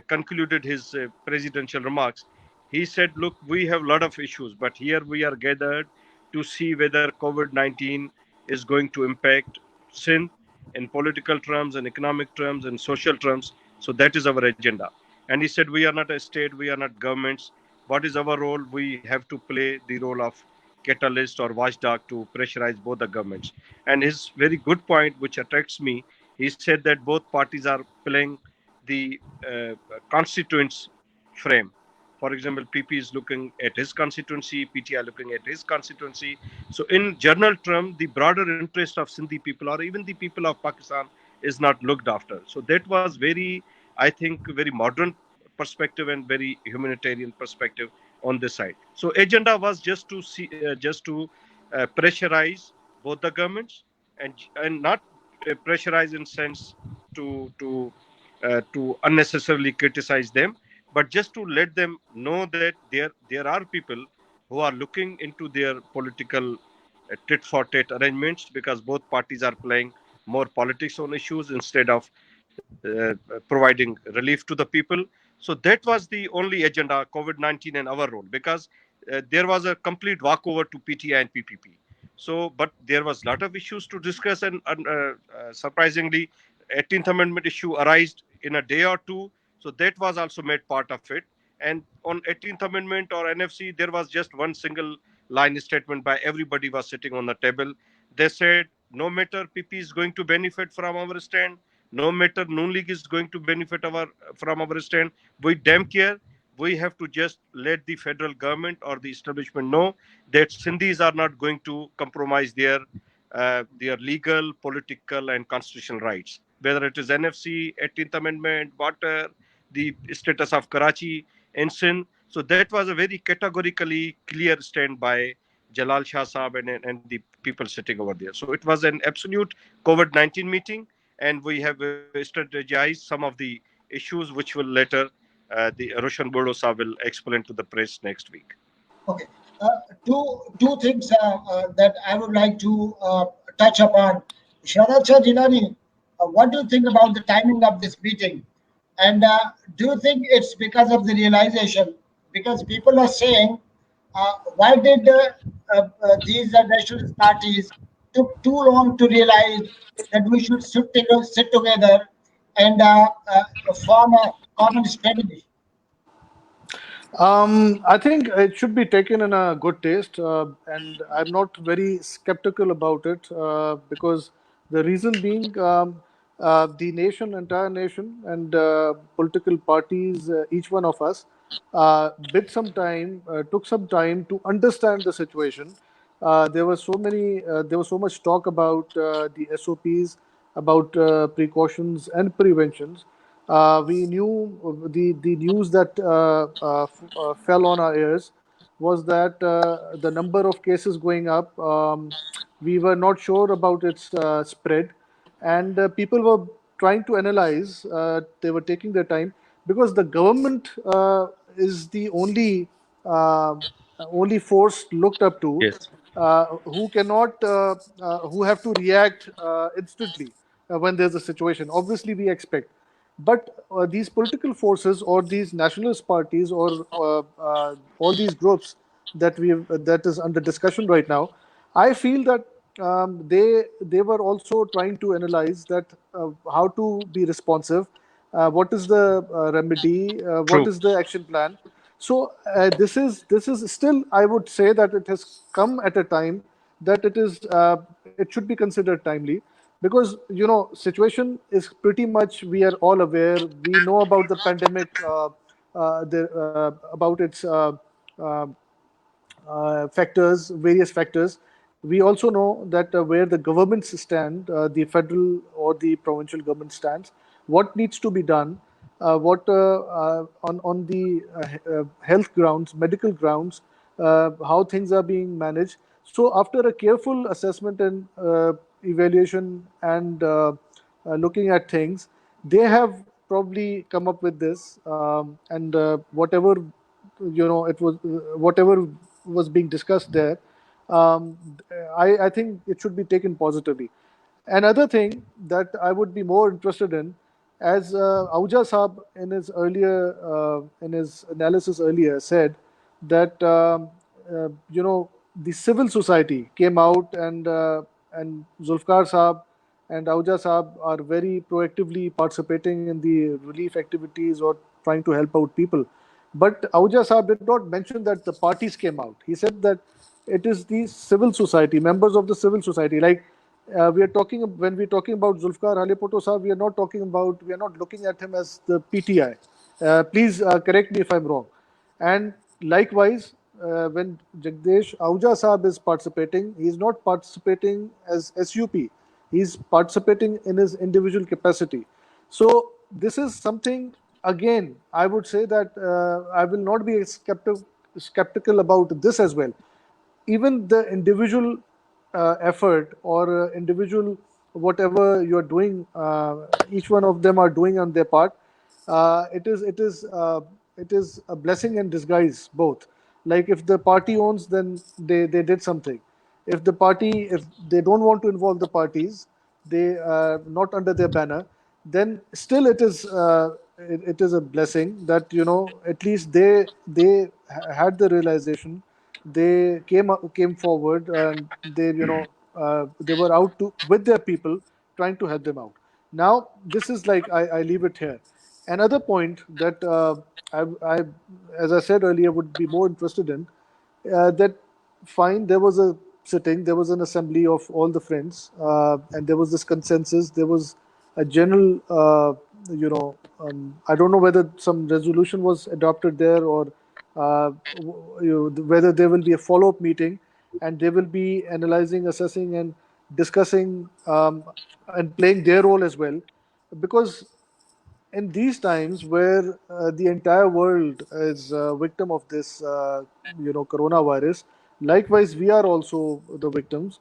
concluded his presidential remarks, he said, look, we have a lot of issues, but here we are gathered to see whether COVID-19 is going to impact Sindh in political terms and economic terms and social terms. So that is our agenda. And he said, we are not a state, we are not governments. What is our role? We have to play the role of catalyst or watchdog to pressurize both the governments. And his very good point, which attracts me, he said that both parties are playing the constituents frame. For example, PP is looking at his constituency, PTI looking at his constituency. So, in general term, the broader interest of Sindhi people or even the people of Pakistan is not looked after. So, that was very, I think, very modern perspective and very humanitarian perspective on this side. So, agenda was just to pressurize both the governments and not pressurize in sense to unnecessarily criticize them, but just to let them know that there are people who are looking into their political tit for tat arrangements, because both parties are playing more politics on issues instead of providing relief to the people. So that was the only agenda, COVID-19 and our role, because there was a complete walkover to PTI and PPP. So, but there was a lot of issues to discuss, and surprisingly, 18th Amendment issue arose in a day or two. So that was also made part of it. And on 18th Amendment or NFC, there was just one single line statement by everybody was sitting on the table. They said, no matter PP is going to benefit from our stand, no matter Noon League is going to benefit from our stand, we damn care. we have to just let the federal government or the establishment know that Sindhis are not going to compromise their legal, political, and constitutional rights. Whether it is NFC, 18th Amendment, water, the status of Karachi and Sindh. So that was a very categorically clear stand by Jalal Shah Saab and the people sitting over there. So it was an absolute COVID-19 meeting, and we have strategized some of the issues which will later the Roshan Bodo Saab will explain to the press next week. Okay. Two things that I would like to touch upon. Shahzad Shah Jilani, what do you think about the timing of this meeting? And do you think it's because of the realization? Because people are saying, why did these nationalist parties took too long to realize that we should sit together and form a common strategy? I think it should be taken in a good taste, and I'm not very skeptical about it because the reason being the nation, entire nation, and political parties, each one of us, took some time to understand the situation. There was so much talk about the SOPs, about precautions and preventions. We knew the news that fell on our ears was that the number of cases going up. We were not sure about its spread, and people were trying to analyze. They were taking their time because the government is the uh, only force looked up to, Yes. who have to react instantly when there's a situation. Obviously, we expect, but these political forces or these nationalist parties or all these groups that is under discussion right now, I feel that they were also trying to analyze that how to be responsive, what is the remedy, what True. is the action plan. So this is still, I would say that it has come at a time that it should be considered timely, because situation is pretty much, we are all aware, we know about the pandemic, about its various factors. We also know that where the governments stand, the federal or the provincial government stands, what needs to be done, what on the health grounds, medical grounds, how things are being managed. So after a careful assessment and evaluation and looking at things, they have probably come up with this, and whatever it was, whatever was being discussed there, um, I think it should be taken positively. Another thing that I would be more interested in, as Ahuja Saab in his analysis earlier said that the civil society came out, and Zulfikar Saab and Ahuja Saab are very proactively participating in the relief activities or trying to help out people. But Ahuja Saab did not mention that the parties came out. He said that it is the civil society, members of the civil society. Like we are talking when we're talking about Zulfikar Halepoto Saab, we are not looking at him as the PTI. Please correct me if I'm wrong. And likewise, when Jagdish Ahuja Saab is participating, he is not participating as SUP. He's participating in his individual capacity. So this is something, again, I would say that I will not be skeptical about this as well. Even the individual effort or individual whatever you're doing, each one of them are doing on their part. It is a blessing in disguise both. Like if the party owns, then they did something. If they don't want to involve the parties, they not under their banner, then still it is a blessing that at least they had the realization. They came forward, and they were out to with their people, trying to help them out. Now this is like, I leave it here. Another point that I, as I said earlier, would be more interested in, that fine, there was a sitting, there was an assembly of all the friends, and there was this consensus, there was a general I don't know whether some resolution was adopted there, or whether there will be a follow-up meeting, and they will be analyzing, assessing, and discussing, and playing their role as well, because in these times where the entire world is a victim of this, coronavirus, likewise we are also the victims.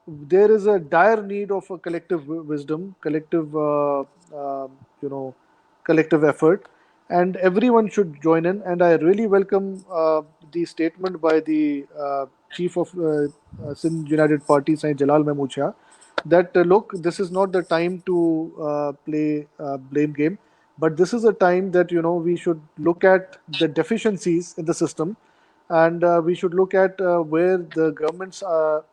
There is a dire need of a collective wisdom, you know, collective effort, and everyone should join in. And I really welcome the statement by the chief of Sindh United Party, Saint Jalal Mahmood Shah, that look, this is not the time to play blame game, but this is a time that we should look at the deficiencies in the system, and we should look at where the governments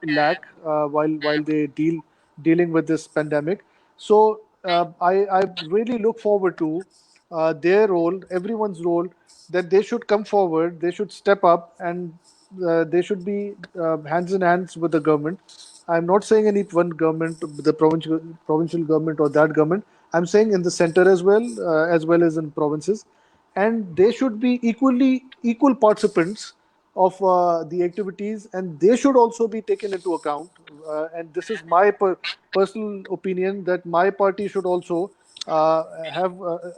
lack while they dealing with this pandemic. So I really look forward to their role, everyone's role, that they should come forward, they should step up, and they should be hands in hands with the government. I'm not saying any one government, the provincial government or that government. I'm saying in the center as well as in provinces, and they should be equal participants of the activities, and they should also be taken into account. And this is my personal opinion, that my party should also have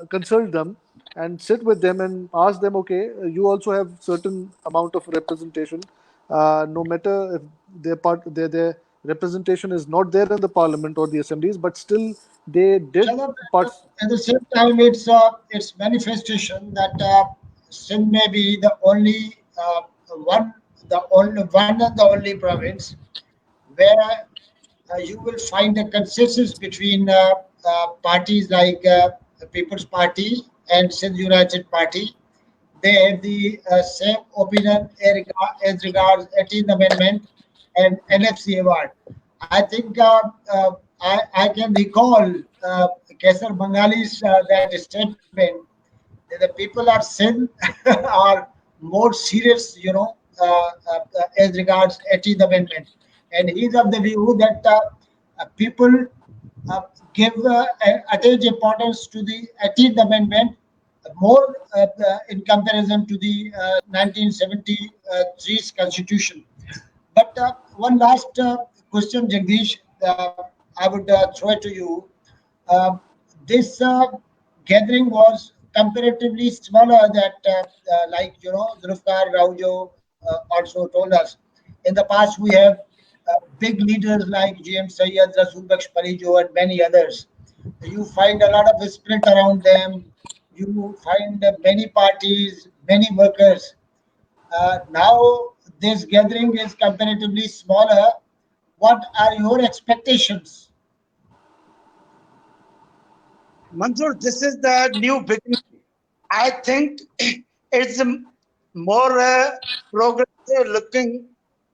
consult them and sit with them and ask them, okay, you also have certain amount of representation, no matter if their representation is not there in the parliament or the assemblies, but still they did Shadab, parts. at the same time, it's manifestation that Sindh may be the only one, the only one and the only province where you will find a consensus between parties like People's Party and Sindh United Party. They have the same opinion as regards 18th Amendment and NFC award. I think I can recall Kesar Bangali's that statement that the people of Sindh are more serious, as regards 18th Amendment. And he's of the view that people uh, give attach importance to the 18th Amendment more in comparison to the 1973's Constitution. But one last question, Jagdish, I would throw it to you. Uh, this gathering was comparatively smaller that, like, Zulfikar Raujo also told us. In the past, we have big leaders like GM Sayyid, Rasul Baksh Parijo, and many others. You find a lot of spirit around them. You find many parties, many workers. Now this gathering is comparatively smaller. What are your expectations? Mansoor, this is the new beginning. I think it's more progressive looking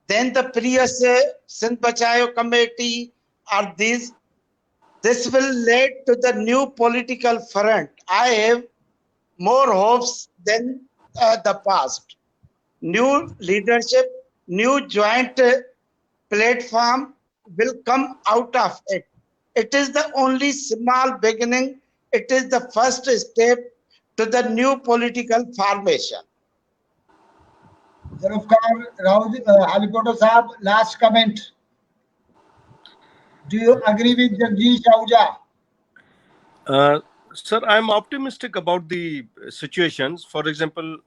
than the previous Sindh Bachayo committee or these. This will lead to the new political front. I have more hopes than the past. New leadership, new joint platform will come out of it. It is the only small beginning. It is the first step to the new political formation. Zulfikar Halepoto Saab, last comment. Do you agree with Jagdish Ahuja? Sir, I'm optimistic about the situations. For example,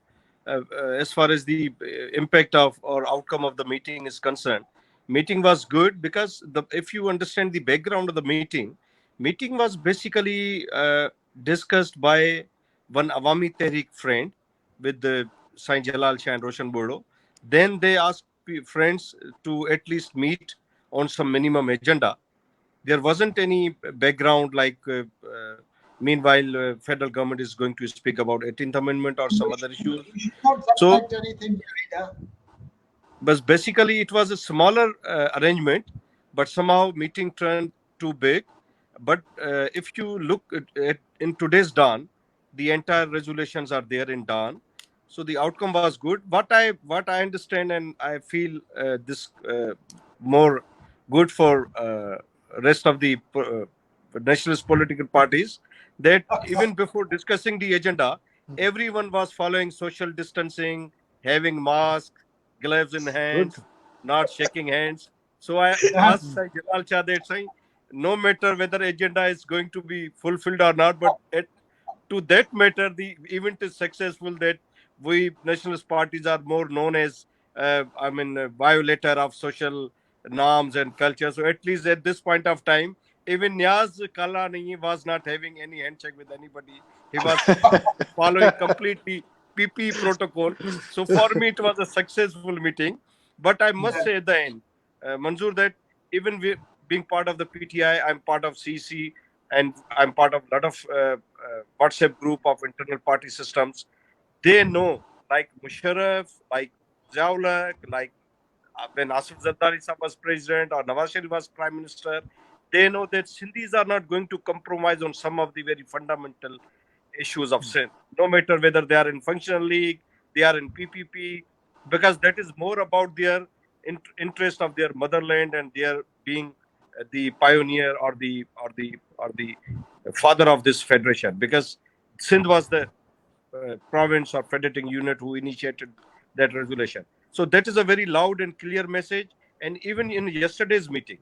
as far as the impact of or outcome of the meeting is concerned, meeting was good because if you understand the background of the meeting was basically discussed by one Awami Tehreek friend with the Saint Jalal Shah and Roshan Bodo. Then they asked friends to at least meet on some minimum agenda. There wasn't any background like meanwhile federal government is going to speak about 18th amendment or some other issues. You should not So suspect anything behind her. but basically it was a smaller arrangement, but somehow meeting turned too big. But if you look at in today's dawn, the entire resolutions are there in dawn, so the outcome was good. What I understand and I feel this more good for rest of the nationalist political parties, that even before discussing the agenda, everyone was following social distancing, having masks, gloves in Good. hands, not shaking hands. So I asked Sai Jalal Shah that Sai, no matter whether agenda is going to be fulfilled or not, but to that matter, the event is successful. That we nationalist parties are more known as, violator of social norms and culture. So at least at this point of time, even Niaz Kalani was not having any handshake with anybody. He was following completely PP protocol. So for me, it was a successful meeting. But I must say at the end, Manzoor, that even we, being part of the PTI, I'm part of CC, and I'm part of a lot of WhatsApp group of internal party systems. They know, like Musharraf, like Zawlak, like when Asif Zardari Sahab was president or Nawaz Sharif was prime minister, they know that Sindhis are not going to compromise on some of the very fundamental issues of Sindh, no matter whether they are in functional league, they are in PPP, because that is more about their interest of their motherland and their being the pioneer or the father of this federation. Because Sindh was the province or federating unit who initiated that resolution. So that is a very loud and clear message. And even in yesterday's meeting,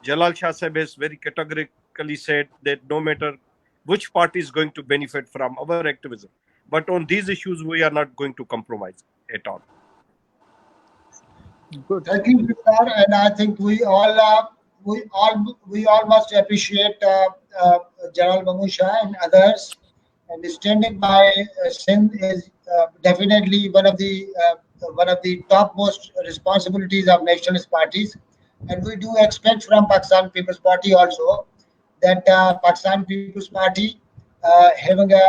Jalal Shah Sahib has very categorically said that no matter which party is going to benefit from our activism, but on these issues we are not going to compromise at all. Good. Thank you, Zulfikar, and I think we all must appreciate Jalal Mamusha and others. And standing by Sindh is definitely one of the topmost responsibilities of nationalist parties, and we do expect from Pakistan People's Party also that Pakistan People's Party having a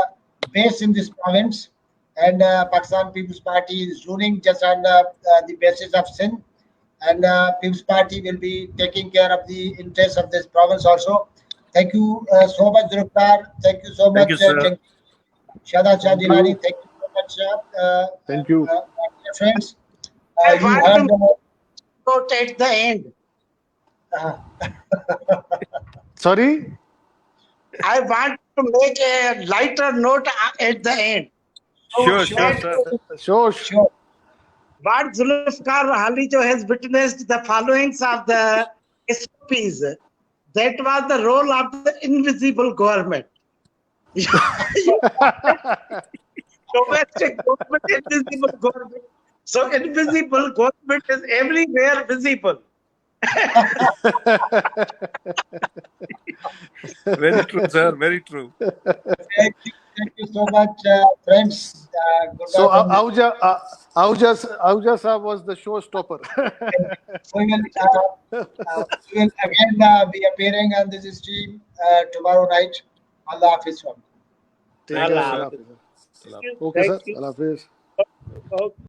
base in this province, and Pakistan People's Party is ruling just on the basis of Sindh, and People's Party will be taking care of the interests of this province also. Thank you so much, Zulfikar. Thank you so Thank you, much, sir. Shahzad Shah Thank Jilani. you. Thank you so much, Thank you. my dear friends. I You want heard to the. note at the end. Uh, Sorry. I want to make a lighter note at the end. sure, Sure, sure, sure, That sir. Sure. sure. what Zulfikar Halepoto has witnessed the followings of the SOPs. That was the role of the invisible government. Domestic government, invisible government. So invisible government is everywhere visible. Very true, sir. Very true. Thank you so much, friends. So Goodbye from this. Ahuja Sahab was the showstopper. We will, again be appearing on this stream tomorrow night. Allah Hafiz. Take Thank care. you, Allah sir. Allah Hafiz. Hafiz. Thank you. Okay, sir. Thank you. Allah Hafiz. Okay.